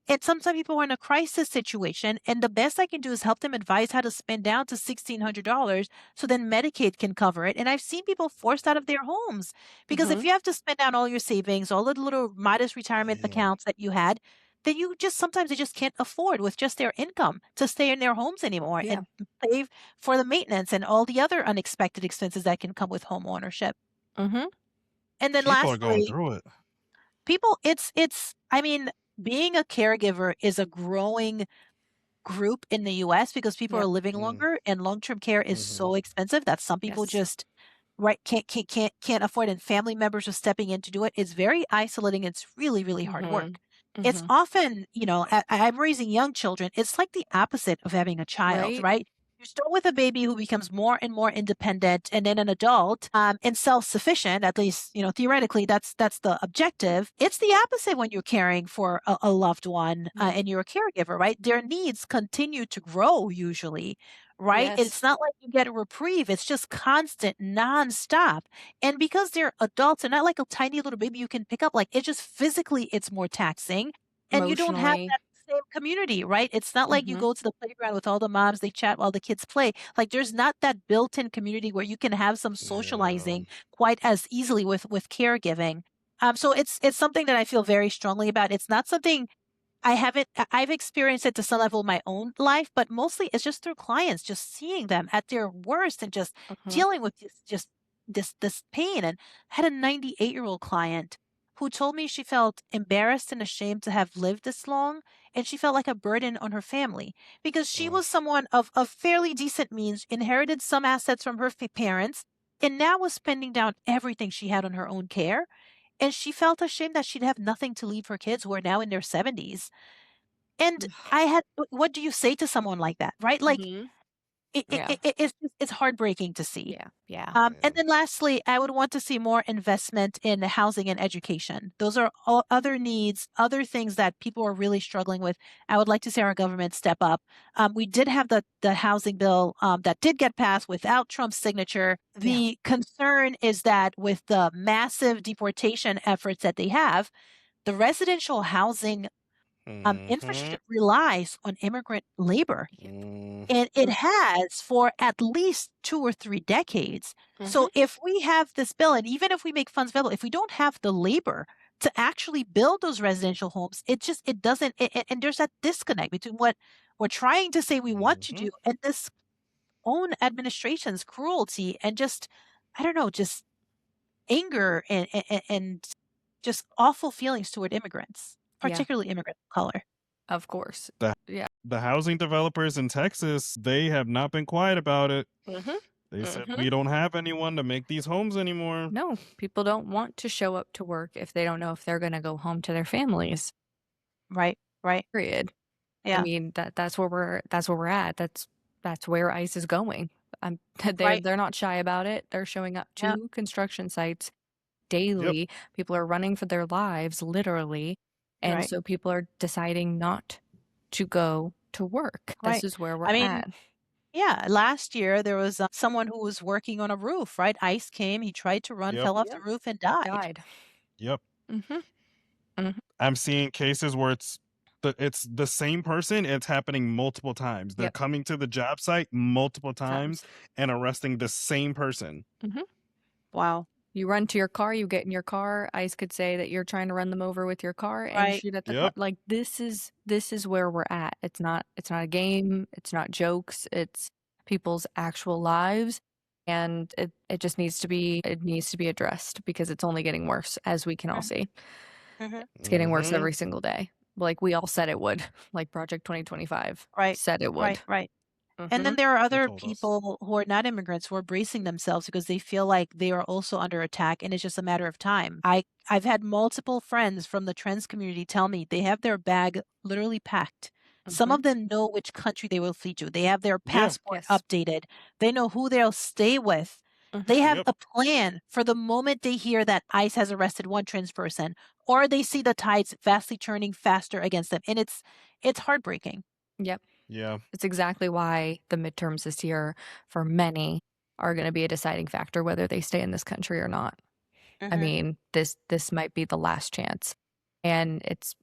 Speaker 2: And sometimes people are in a crisis situation, and the best I can do is help them advise how to spend down to $1,600 so then Medicaid can cover it. And I've seen people forced out of their homes because if
Speaker 3: Mhm.
Speaker 2: you have to spend down all your savings, all the little modest retirement
Speaker 1: Yeah.
Speaker 2: accounts that you had, then sometimes they just can't afford with just their income to stay in their homes anymore
Speaker 3: Yeah.
Speaker 2: and save for the maintenance and all the other unexpected expenses that can come with home ownership.
Speaker 3: Mhm.
Speaker 2: And then
Speaker 1: People are going
Speaker 2: lastly,
Speaker 1: through it.
Speaker 2: people, I mean, being a caregiver is a growing group in the US because people are
Speaker 3: Yep.
Speaker 2: living longer and long-term care is so expensive that some people
Speaker 3: Yes.
Speaker 2: just can't afford, and family members are stepping in to do it. It's very isolating. It's really, really hard work. It's
Speaker 3: Mm-hmm.
Speaker 2: often, I'm raising young children. It's like the opposite of having a child,
Speaker 3: Right?
Speaker 2: right? You start with a baby who becomes more and more independent, and then an adult, and self-sufficient. At least, theoretically, that's the objective. It's the opposite when you're caring for a loved one,
Speaker 3: Yeah.
Speaker 2: and you're a caregiver, right? Their needs continue to grow usually, right?
Speaker 3: Yes.
Speaker 2: It's not like you get a reprieve. It's just constant, nonstop. And because they're adults and not like a tiny little baby you can pick up, like it's just physically, it's more taxing. And you don't have
Speaker 3: Emotionally.
Speaker 2: that same community, right? It's not like you
Speaker 3: Mm-hmm.
Speaker 2: go to the playground with all the moms, they chat while the kids play. Like there's not that built-in community where you can have some
Speaker 1: Yeah.
Speaker 2: socializing quite as easily with caregiving. So it's something that I feel very strongly about. It's not something I've experienced it to some level in my own life, but mostly it's just through clients, just seeing them at their worst and just
Speaker 3: Mm-hmm.
Speaker 2: dealing with this pain. And I had a 98-year-old client who told me she felt embarrassed and ashamed to have lived this long, and she felt like a burden on her family because she
Speaker 1: Mm.
Speaker 2: was someone of fairly decent means, inherited some assets from her parents, and now was spending down everything she had on her own care. And she felt ashamed that she'd have nothing to leave her kids who are now in their 70s. And I had what do you say to someone like that, right? Like,
Speaker 3: Mm-hmm. Yeah.
Speaker 2: it's heartbreaking to see.
Speaker 3: Yeah. Yeah.
Speaker 2: And then lastly, I would want to see more investment in housing and education. Those are all other needs, other things that people are really struggling with. I would like to see our government step up. We did have the housing bill that did get passed without Trump's signature.
Speaker 3: Yeah.
Speaker 2: The concern is that with the massive deportation efforts that they have, the residential housing
Speaker 1: Mhm.
Speaker 2: infrastructure relies on immigrant labor.
Speaker 3: Yep.
Speaker 2: And it has for at least 2 or 3 decades.
Speaker 3: Mm-hmm.
Speaker 2: So if we have this bill, and even if we make funds available, if we don't have the labor to actually build those residential homes, it doesn't, and there's that disconnect between what we're trying to say we want to
Speaker 1: Mhm.
Speaker 2: do and this own administration's cruelty and just, I don't know, just anger and just awful feelings toward immigrants,
Speaker 3: Yeah.
Speaker 2: particularly immigrants of color.
Speaker 3: Of course.
Speaker 1: The
Speaker 3: Yeah.
Speaker 1: the housing developers in Texas, they have not been quiet about it.
Speaker 3: Mm-hmm.
Speaker 1: They said
Speaker 3: Mm-hmm.
Speaker 1: we don't have anyone to make these homes anymore.
Speaker 3: No, people don't want to show up to work if they don't know if they're going to go home to their families.
Speaker 2: Right, right.
Speaker 3: Period. I
Speaker 2: Yeah,
Speaker 3: mean that's where we're at. That's where ICE is going.
Speaker 2: right.
Speaker 3: They're not shy about it. They're showing up
Speaker 2: Yeah,
Speaker 3: to construction sites
Speaker 1: Yep.
Speaker 3: daily. People are running for their lives, literally, and
Speaker 2: right,
Speaker 3: so people are deciding not to go to work. This
Speaker 2: right.
Speaker 3: is where we're
Speaker 2: I mean,
Speaker 3: at.
Speaker 2: yeah, last year there was someone who was working on a roof, right? ICE came, he tried to run,
Speaker 1: Yep.
Speaker 2: fell off the
Speaker 3: Yep.
Speaker 2: roof and died.
Speaker 3: Died.
Speaker 1: Yep.
Speaker 3: Mm-hmm. Mm-hmm.
Speaker 1: I'm seeing cases where it's the same person, it's happening multiple times. They're
Speaker 3: Yep.
Speaker 1: coming to the job site multiple times
Speaker 3: Times.
Speaker 1: and arresting the same person.
Speaker 3: Mm-hmm.
Speaker 2: Wow.
Speaker 3: You run to your car, you get in your car. ICE could say that you're trying to run them over with your car and
Speaker 2: Right.
Speaker 3: shoot at the car.
Speaker 1: Yep.
Speaker 3: Like this is where we're at. It's not a game. It's not jokes. It's people's actual lives, and it just needs to be addressed because it's only getting worse, as we can all see.
Speaker 2: Mm-hmm.
Speaker 3: It's getting worse
Speaker 1: Mhm.
Speaker 3: every single day. Like we all said it would. Like Project 2025
Speaker 2: Right,
Speaker 3: said it would.
Speaker 2: right, right. And
Speaker 3: Mm-hmm.
Speaker 2: then there are
Speaker 1: They
Speaker 2: other
Speaker 1: told us.
Speaker 2: people who are not immigrants who are bracing themselves because they feel like they are also under attack and it's just a matter of time. I've had multiple friends from the trans community tell me they have their bag literally packed. Some
Speaker 3: Mm-hmm.
Speaker 2: of them know which country they will flee to. They have their
Speaker 1: Yeah.
Speaker 2: passport
Speaker 3: Yes.
Speaker 2: updated. They know who they'll stay with.
Speaker 3: Mm-hmm.
Speaker 2: They have
Speaker 1: Yep.
Speaker 2: a plan for the moment they hear that ICE has arrested one trans person or they see the tides vastly turning faster against them. And it's heartbreaking.
Speaker 3: Yep.
Speaker 1: Yeah.
Speaker 3: It's exactly why the midterms this year, for many, are going to be a deciding factor whether they stay in this country or not. I
Speaker 2: Mhm.
Speaker 3: mean, this might be the last chance, and it's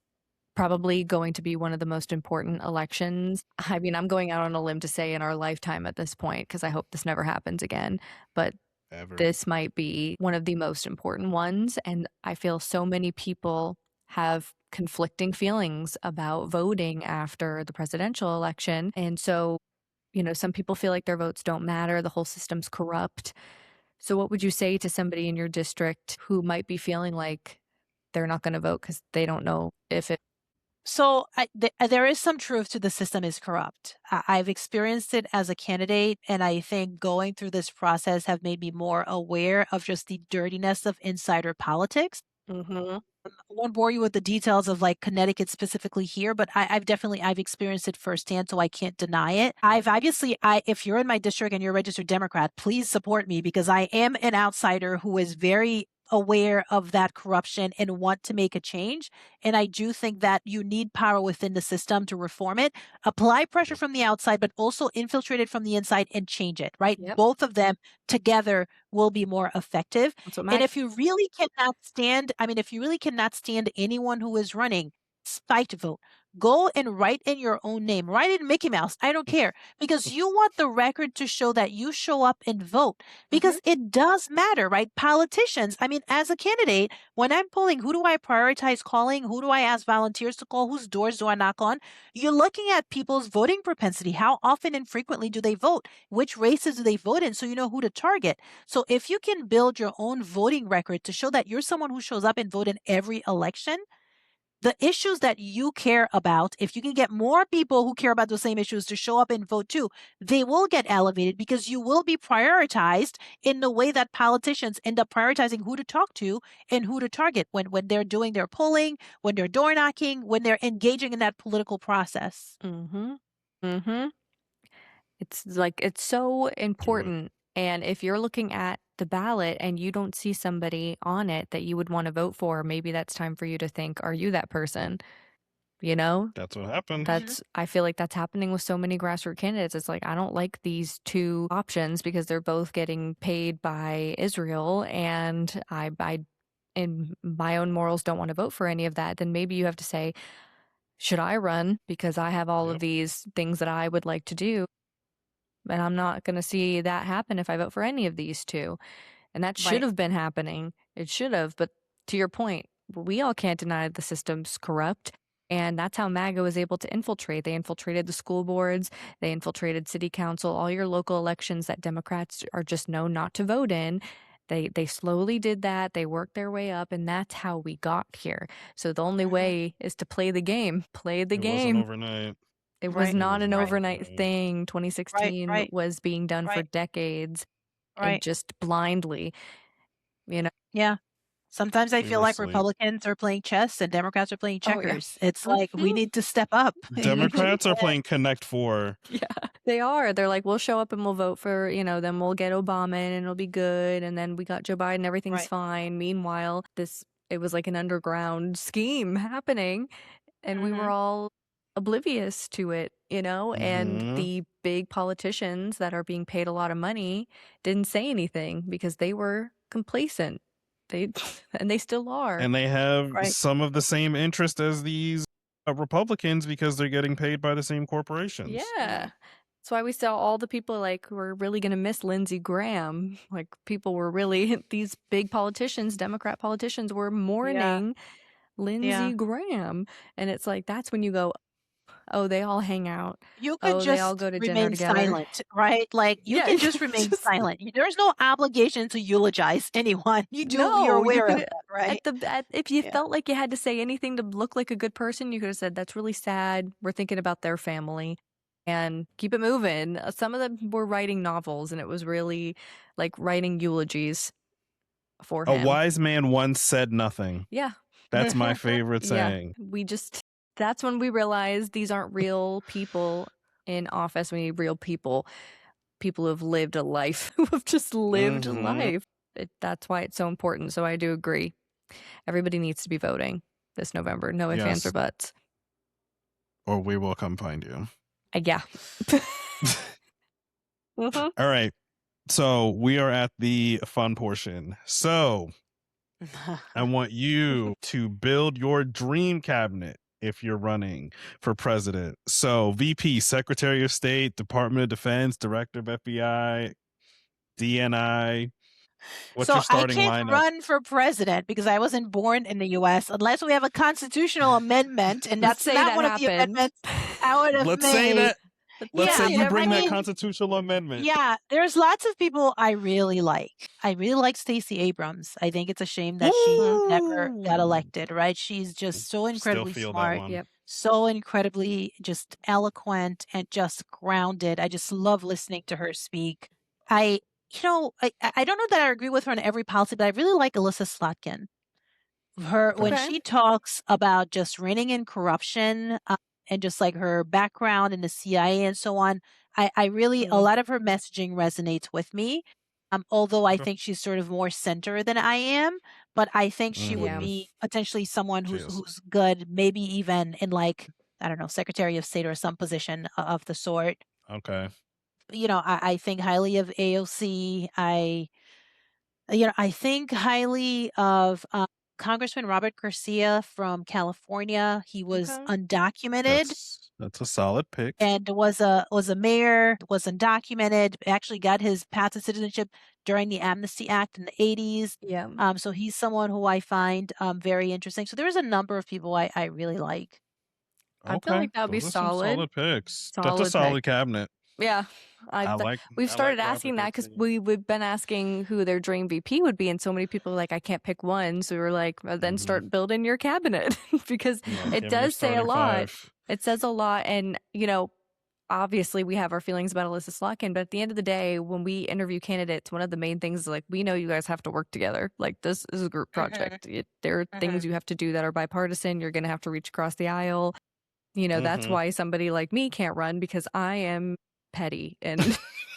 Speaker 3: probably going to be one of the most important elections. I mean, I'm going out on a limb to say in our lifetime at this point because I hope this never happens again. But
Speaker 1: Ever.
Speaker 3: this might be one of the most important ones, and I feel so many people have conflicting feelings about voting after the presidential election. And so, some people feel like their votes don't matter, the whole system's corrupt. So what would you say to somebody in your district who might be feeling like they're not going to vote because they don't know if it
Speaker 2: So there is some truth to the system is corrupt. I've experienced it as a candidate, and I think going through this process have made me more aware of just the dirtiness of insider politics.
Speaker 3: Mm-hmm.
Speaker 2: I won't bore you with the details of like Connecticut specifically here, but I've experienced it firsthand, so I can't deny it. If you're in my district and you're a registered Democrat, please support me because I am an outsider who is very aware of that corruption and want to make a change. And I do think that you need power within the system to reform it, apply pressure from the outside, but also infiltrate it from the inside and change it, right?
Speaker 3: Yep.
Speaker 2: Both of them together will be more effective.
Speaker 3: That's what
Speaker 2: And if you really cannot stand, if you really cannot stand anyone who is running, spite vote. Go and write in your own name. Write in Mickey Mouse. I don't care. Because you want the record to show that you show up and vote. Because it does matter, right? Politicians, as a candidate, when I'm polling, who do I prioritize calling? Who do I ask volunteers to call? Whose doors do I knock on? You're looking at people's voting propensity. How often and frequently do they vote? Which races do they vote in? So you know who to target. So if you can build your own voting record to show that you're someone who shows up and vote in every election, the issues that you care about, if you can get more people who care about the same issues to show up and vote too, they will get elevated because you will be prioritized in the way that politicians end up prioritizing who to talk to and who to target when they're doing their polling, when they're door knocking, when they're engaging in that political process.
Speaker 3: Mm-hmm. Mm-hmm. It's so important. And if you're looking at the ballot and you don't see somebody on it that you would want to vote for, maybe that's time for you to think, are you that person? You know?
Speaker 1: That's what happened.
Speaker 3: I feel like that's happening with so many grassroots candidates. It's like, I don't like these two options because they're both getting paid by Israel, and I in my own morals don't want to vote for any of that. Then maybe you have to say, should I run? Because I have all of these things that I would like to do. And I'm not going to see that happen if I vote for any of these two. And that should have been happening. It should have. But to your point, we all can't deny the system's corrupt. And that's how MAGA was able to infiltrate. They infiltrated the school boards. They infiltrated city council, all your local elections that Democrats are just known not to vote in. They slowly did that. They worked their way up, and that's how we got here. So the only way is to play the game. Play the game.
Speaker 1: It wasn't overnight.
Speaker 3: It was not an overnight thing. 2016 was being done for decades, and just blindly, you know.
Speaker 2: Yeah. Sometimes I feel like Republicans are playing chess and Democrats are playing checkers. It's like, we need to step up.
Speaker 1: Democrats are playing Connect Four.
Speaker 3: Yeah, they are. They're like, we'll show up and we'll vote for, then we'll get Obama in and it'll be good. And then we got Joe Biden, everything's fine. Meanwhile, it was like an underground scheme happening, and we were all oblivious to it, and the big politicians that are being paid a lot of money didn't say anything because they were complacent. And they still are.
Speaker 1: And they have some of the same interest as these Republicans because they're getting paid by the same corporations.
Speaker 3: Yeah. That's why we saw all the people who were really going to miss Lindsey Graham. Like, people were really, these big politicians, Democrat politicians, were mourning Lindsey Graham. And it's like, that's when you go, oh, they all hang out.
Speaker 2: You could
Speaker 3: they all go to dinner
Speaker 2: remain
Speaker 3: together.
Speaker 2: Silent, right? Like, you can just remain silent. There's no obligation to eulogize anyone. You're aware of that, right?
Speaker 3: If you felt like you had to say anything to look like a good person, you could have said, that's really sad. We're thinking about their family. And keep it moving. Some of them were writing novels, and it was really like writing eulogies for him.
Speaker 1: A wise man once said nothing.
Speaker 3: Yeah.
Speaker 1: That's my favorite saying.
Speaker 3: That's when we realized these aren't real people in office. We need real people who have lived a life, who have just lived a life. That's why it's so important. So I do agree. Everybody needs to be voting this November. No ifs, ands, or buts.
Speaker 1: Or we will come find you.
Speaker 3: Yeah.
Speaker 1: All right. So we are at the fun portion. So I want you to build your dream cabinet if you're running for president. So VP, Secretary of State, Department of Defense, Director of FBI, DNI. What's your starting lineup?
Speaker 2: I can't run for president because I wasn't born in the U.S. unless we have a constitutional amendment, and that's not one of the amendments I would have made.
Speaker 1: Let's say that. Let's say you bring that constitutional amendment.
Speaker 2: Yeah, there's lots of people I really like. I really like Stacey Abrams. I think it's a shame that she never got elected, right? She's just so incredibly smart. so incredibly just eloquent and just grounded. I just love listening to her speak. I I don't know that I agree with her on every policy, but I really like Alyssa Slotkin. When
Speaker 3: Okay.
Speaker 2: she talks about just reining in corruption, and just like her background in the CIA and so on, I really a lot of her messaging resonates with me. Although I
Speaker 1: Okay.
Speaker 2: think she's sort of more center than I am, but I think she would
Speaker 3: Yeah.
Speaker 1: Mhm.
Speaker 2: be potentially someone
Speaker 1: She
Speaker 2: who's
Speaker 1: is.
Speaker 2: good, maybe even in like, I don't know, Secretary of State or some position of the sort.
Speaker 1: Okay.
Speaker 2: I think highly of AOC. I think highly of Congressman Robert Garcia from California. He was
Speaker 3: Okay.
Speaker 2: undocumented
Speaker 1: That's a solid pick.
Speaker 2: and was a mayor, was undocumented, actually got his path to citizenship during the Amnesty Act in the 80s.
Speaker 3: Yeah.
Speaker 2: So he's someone who I find very interesting. So there's a number of people I really like.
Speaker 3: I feel
Speaker 1: Okay.
Speaker 3: like that would be
Speaker 1: Those are some
Speaker 3: solid.
Speaker 1: solid picks. That's a
Speaker 3: Solid pick.
Speaker 1: solid cabinet.
Speaker 3: Yeah.
Speaker 1: I
Speaker 3: We've started
Speaker 1: like
Speaker 3: asking
Speaker 1: Robert
Speaker 3: that because
Speaker 1: Garcia.
Speaker 3: we've been asking who their dream VP would be, and so many people are like, I can't pick one. So we were like, well, then
Speaker 1: Mhm.
Speaker 3: start building your cabinet because
Speaker 1: Yeah,
Speaker 3: it
Speaker 1: give me your
Speaker 3: does say a
Speaker 1: starting
Speaker 3: lot.
Speaker 1: 5.
Speaker 3: It says a lot, and obviously we have our feelings about Alyssa Slotkin, but at the end of the day, when we interview candidates, one of the main things is like, we know you guys have to work together. Like, this is a group project. There are things you have to do that are bipartisan. You're going to have to reach across the aisle. That's
Speaker 1: Mhm.
Speaker 3: why somebody like me can't run, because I am petty and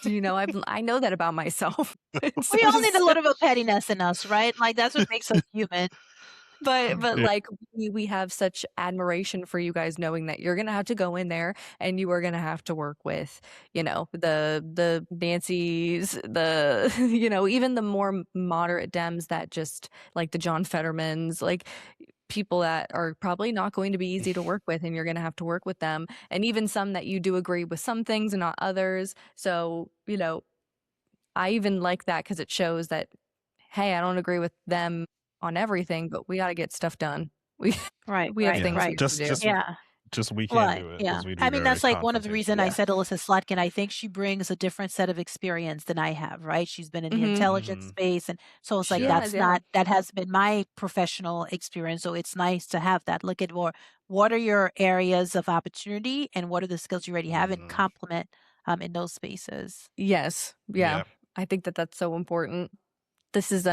Speaker 3: I know that about myself.
Speaker 2: We all need a little bit of pettiness in us, right? Like that's what makes us human.
Speaker 3: But
Speaker 1: Yeah.
Speaker 3: like we have such admiration for you guys, knowing that you're gonna have to go in there and you are gonna have to work with, the Nancy's, the even the more moderate Dems that just like the John Fettermans, like people that are probably not going to be easy to work with, and you're gonna have to work with them, and even some that you do agree with some things and not others. So, I even like that because it shows that, hey, I don't agree with them on everything, but we got to get stuff done. We
Speaker 2: Right,
Speaker 3: we have
Speaker 2: right,
Speaker 1: Yeah.
Speaker 3: things we
Speaker 2: right.
Speaker 3: have to do.
Speaker 2: Yeah.
Speaker 1: Just we can't
Speaker 2: Well,
Speaker 1: do it
Speaker 2: yeah.
Speaker 1: because we'd be
Speaker 2: I mean,
Speaker 1: very
Speaker 2: that's like one of the reason I
Speaker 3: Yeah.
Speaker 2: said Alyssa Slotkin. I think she brings a different set of experience than I have, right? She's been in the
Speaker 3: Mhm.
Speaker 2: intelligence
Speaker 1: Mhm.
Speaker 2: space. And so it's
Speaker 3: She
Speaker 2: like,
Speaker 3: has, yeah.
Speaker 2: that has been my professional experience. So it's nice to have that. Look at what are your areas of opportunity and what are the skills you already have and
Speaker 1: Mhm.
Speaker 2: complement in those spaces.
Speaker 3: Yes. Yeah.
Speaker 1: Yeah.
Speaker 3: I think that that's so important. This is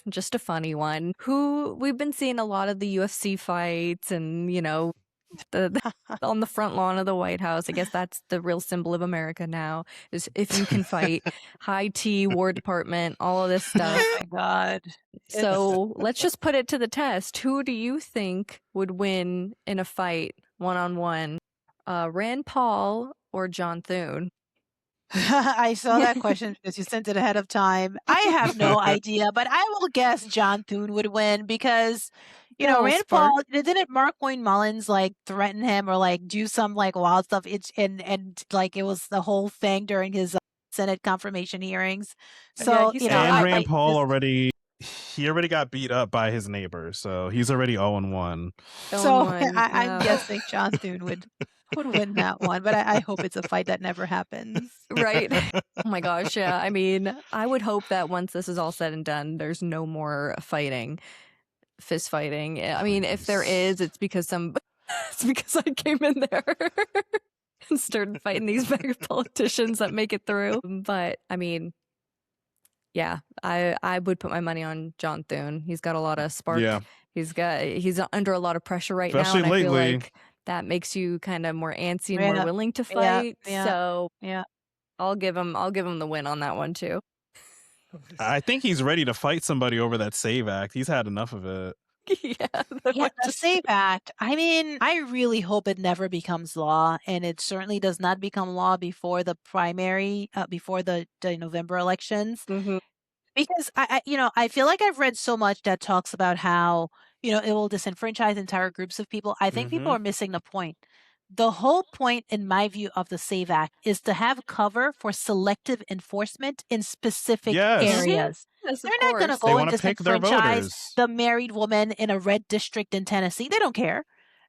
Speaker 3: just a funny one. Who we've been seeing a lot of the UFC fights and, on the front lawn of the White House. I guess that's the real symbol of America now, is if you can fight. High T, War Department, all of this
Speaker 2: Oh
Speaker 3: stuff.
Speaker 2: my God.
Speaker 3: So let's just put it to the test. Who do you think would win in a fight one-on-one? Rand Paul or John Thune?
Speaker 2: I saw that question because you sent it ahead of time. I have no idea, but I will guess John Thune would win because,
Speaker 3: Get a little
Speaker 2: Rand
Speaker 3: spark.
Speaker 2: Paul, didn't Mark Wayne Mullins like threaten him or like do some like wild stuff? And like it was the whole thing during his Senate confirmation hearings.
Speaker 3: Yeah,
Speaker 2: So,
Speaker 3: he
Speaker 1: And
Speaker 3: said
Speaker 1: Rand Paul
Speaker 2: just,
Speaker 1: already got beat up by his neighbor, so he's already 0-1.
Speaker 2: so
Speaker 3: 0-1.
Speaker 2: I'm
Speaker 3: Yeah.
Speaker 2: guessing John Thune would win that one, but I hope it's a fight that never happens.
Speaker 3: Right. Oh my gosh, yeah. I mean, I would hope that once this is all said and done, there's no more fist fighting. I mean, if there
Speaker 1: Please.
Speaker 3: is, it's because it's because I came in there and started fighting these mega politicians that make it through. But I mean, yeah, I would put my money on John Thune. He's got a lot of spark.
Speaker 1: Yeah.
Speaker 3: He's under a lot of pressure right
Speaker 1: Especially
Speaker 3: now, and I feel
Speaker 1: lately.
Speaker 3: like that makes you kind of more antsy and
Speaker 2: Yeah,
Speaker 3: more willing to
Speaker 2: yeah,
Speaker 3: fight.
Speaker 2: yeah,
Speaker 3: So
Speaker 2: yeah.
Speaker 3: I'll give him the win on that one too.
Speaker 1: I think he's ready to fight somebody over that SAVE Act. He's had enough of it.
Speaker 3: Yeah,
Speaker 2: Yeah, the SAVE Act. I mean, I really hope it never becomes law, and it certainly does not become law before the primary, before the November elections.
Speaker 3: Mhm.
Speaker 2: Because I feel like I've read so much that talks about how, it will disenfranchise entire groups of people. I think people
Speaker 1: Mhm.
Speaker 2: are missing the point. The whole point, in my view, of the SAVE Act is to have cover for selective enforcement in specific
Speaker 1: Yes.
Speaker 2: areas.
Speaker 3: Yes, of
Speaker 2: They're not going to
Speaker 3: course.
Speaker 1: They
Speaker 2: go and
Speaker 1: want to pick their
Speaker 2: disenfranchise
Speaker 1: voters.
Speaker 2: the married woman in a red district in Tennessee. They don't care.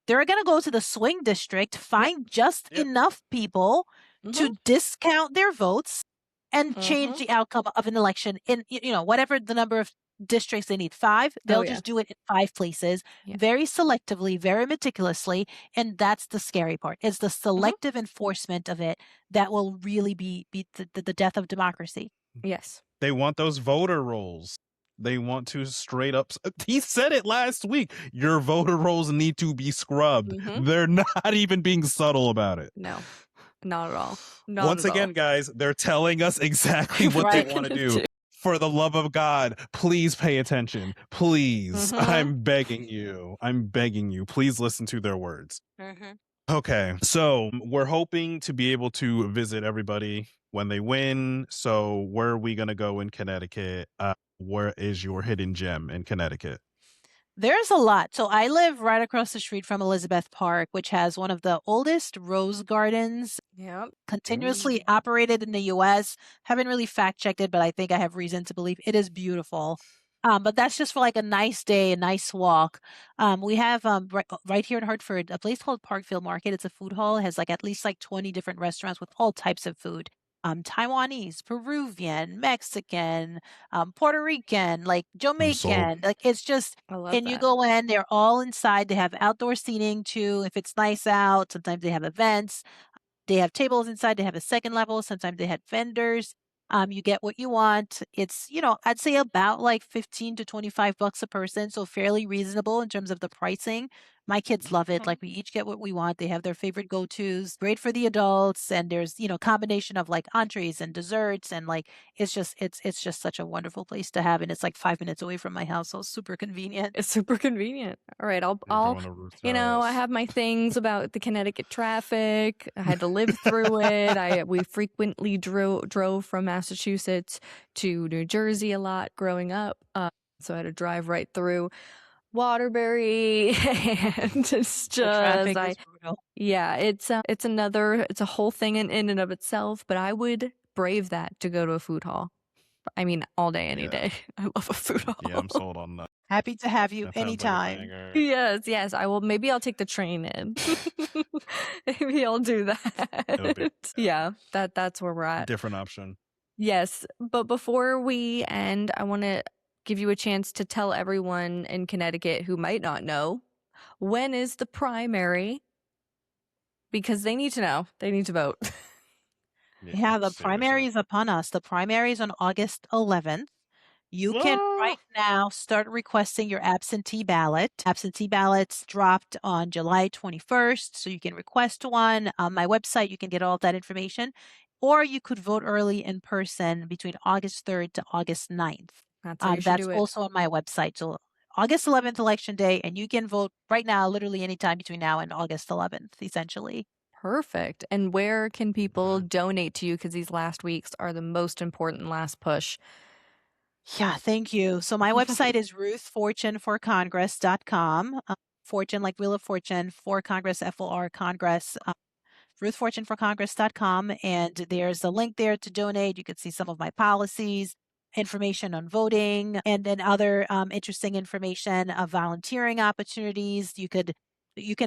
Speaker 2: They're going to go to the swing district, find just
Speaker 1: Yep.
Speaker 2: enough people to discount their votes and change
Speaker 3: Mhm.
Speaker 2: the outcome of an election in whatever the number of districts, they need 5. They'll
Speaker 3: yeah.
Speaker 2: just do it in 5 places,
Speaker 3: Yeah.
Speaker 2: very selectively, very meticulously, and that's the scary part. It's the selective enforcement of it that will really be the death of democracy.
Speaker 3: Yes.
Speaker 1: They want those voter rolls. They want to straight up. He said it last week. Your voter rolls need to be scrubbed. They're not even being subtle about it.
Speaker 3: No, not at all. Not
Speaker 1: Once
Speaker 3: at
Speaker 1: again,
Speaker 3: all.
Speaker 1: guys, they're telling us exactly what they
Speaker 2: Right.
Speaker 1: want to do. For the love of God, please pay attention. Please. I'm begging you. I'm begging you. Please listen to their words. Okay, so we're hoping to be able to visit everybody when they win. So where are we going to go in Connecticut? Where is your hidden gem in Connecticut?
Speaker 2: There's a lot. So I live right across the street from Elizabeth Park, which has one of the oldest rose gardens
Speaker 3: Yep.
Speaker 2: continuously operated in the US. Haven't really fact checked it, but I think I have reason to believe it is beautiful. But that's just for like a nice day, a nice walk. We have right here in Hartford a place called Parkville Market. It's a food hall. It has like at least like 20 different restaurants with all types of food. Taiwanese, Peruvian, Mexican, Puerto Rican, like Jamaican. Like it's just,
Speaker 3: I love
Speaker 2: and you
Speaker 3: that.
Speaker 2: go in, they're all inside. They have outdoor seating too. If it's nice out, sometimes they have events. They have tables inside. They have a second level. Sometimes they had vendors. You get what you want. It's, I'd say about like 15 to 25 bucks a person. So fairly reasonable in terms of the pricing. My kids love it. Like we each get what we want. They have their favorite go-tos. Great for the adults. And there's, combination of like entrees and desserts. And like, it's just such a wonderful place to have. And it's like 5 minutes away from my house. So it's super convenient.
Speaker 3: It's super convenient. All right, I'll I have my things about the Connecticut traffic. I had to live through it. We frequently drove from Massachusetts to New Jersey a lot growing up. So I had to drive right through Waterbury, and it's
Speaker 2: The traffic
Speaker 3: just
Speaker 2: is brutal.
Speaker 3: yeah, it's a whole thing in and of itself, but I would brave that to go to a food hall. I mean, all day, any day. I love a food hall.
Speaker 1: Yeah, I'm sold on that.
Speaker 2: Happy to have you
Speaker 1: That sounds like a
Speaker 2: anytime.
Speaker 1: banger.
Speaker 3: Yes, I will. Maybe I'll take the train in. Maybe I'll do that. Yeah, that's where we're at.
Speaker 1: Different option.
Speaker 3: Yes, but before we end, I want to give you a chance to tell everyone in Connecticut who might not know, when is the primary? Because they need to know. They need to vote.
Speaker 2: Yeah, the primary is upon us. The primary is on August 11th. You can right now start requesting your absentee ballot. Absentee ballots dropped on July 21st, so you can request one. On my website, you can get all of that information. Or you could vote early in person between August 3rd to August 9th.
Speaker 3: That's how you should
Speaker 2: That's
Speaker 3: do it.
Speaker 2: also on my website. So August 11th, election day, and you can vote right now, literally anytime between now and August 11th, essentially.
Speaker 3: Perfect. And where can people donate to you? Because these last weeks are the most important last push.
Speaker 2: Yeah, thank you. So my website is ruthfortuneforcongress.com. Fortune like Wheel of Fortune, for Congress, FOR Congress. ruthfortuneforcongress.com, and there's a link there to donate. You can see some of my policies, information on voting, and then other interesting information of volunteering opportunities. You can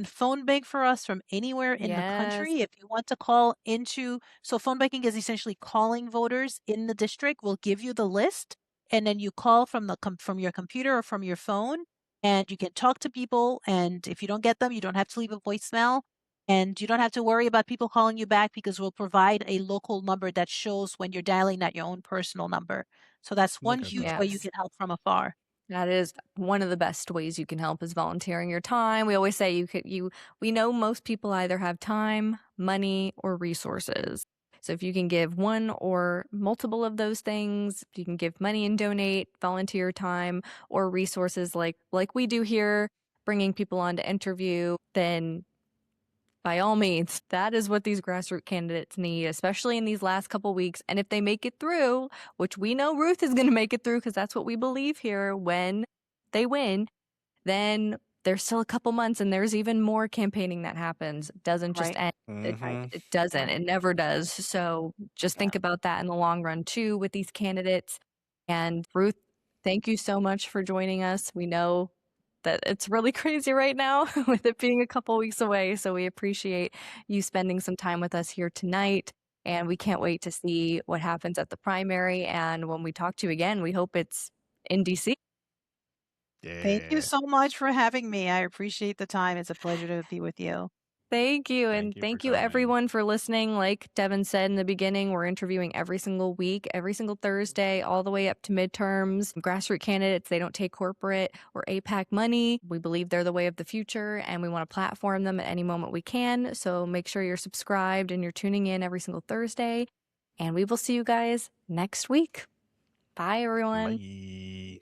Speaker 2: phone bank for us from anywhere in the country if you want to call into. So phone banking is essentially calling voters in the district. We'll give you the list, and then you call from from your computer or from your phone, and you can talk to people. And if you don't get them, you don't have to leave a voicemail. And you don't have to worry about people calling you back because we'll provide a local number that shows when you're dialing, not your own personal number. So that's one huge way you can help from afar.
Speaker 3: That is one of the best ways you can help, is volunteering your time. We always say we know most people either have time, money, or resources. So if you can give one or multiple of those things, if you can give money and donate, volunteer time, or resources like we do here, bringing people on to interview, then by all means, that is what these grassroots candidates need, especially in these last couple weeks. And if they make it through, which we know Ruth is going to make it through because that's what we believe here, when they win, then there's still a couple months and there's even more campaigning that happens. It doesn't just end. It doesn't. It never does. So just think about that in the long run too with these candidates. And Ruth, thank you so much for joining us. We know that it's really crazy right now with it being a couple weeks away. So we appreciate you spending some time with us here tonight. And we can't wait to see what happens at the primary. And when we talk to you again, we hope it's in DC.
Speaker 2: Thank you
Speaker 1: Yeah.
Speaker 2: so much for having me. I appreciate the time. It's a pleasure to be with you.
Speaker 3: Thank you.
Speaker 1: Thank
Speaker 3: And
Speaker 1: you for
Speaker 3: thank you,
Speaker 1: coming.
Speaker 3: everyone, for listening. Like Devin said in the beginning, we're interviewing every single week, every single Thursday, all the way up to midterms. Grassroots candidates, they don't take corporate or APAC money. We believe they're the way of the future, and we want to platform them at any moment we can. So make sure you're subscribed and you're tuning in every single Thursday. And we will see you guys next week. Bye, everyone.
Speaker 1: Bye.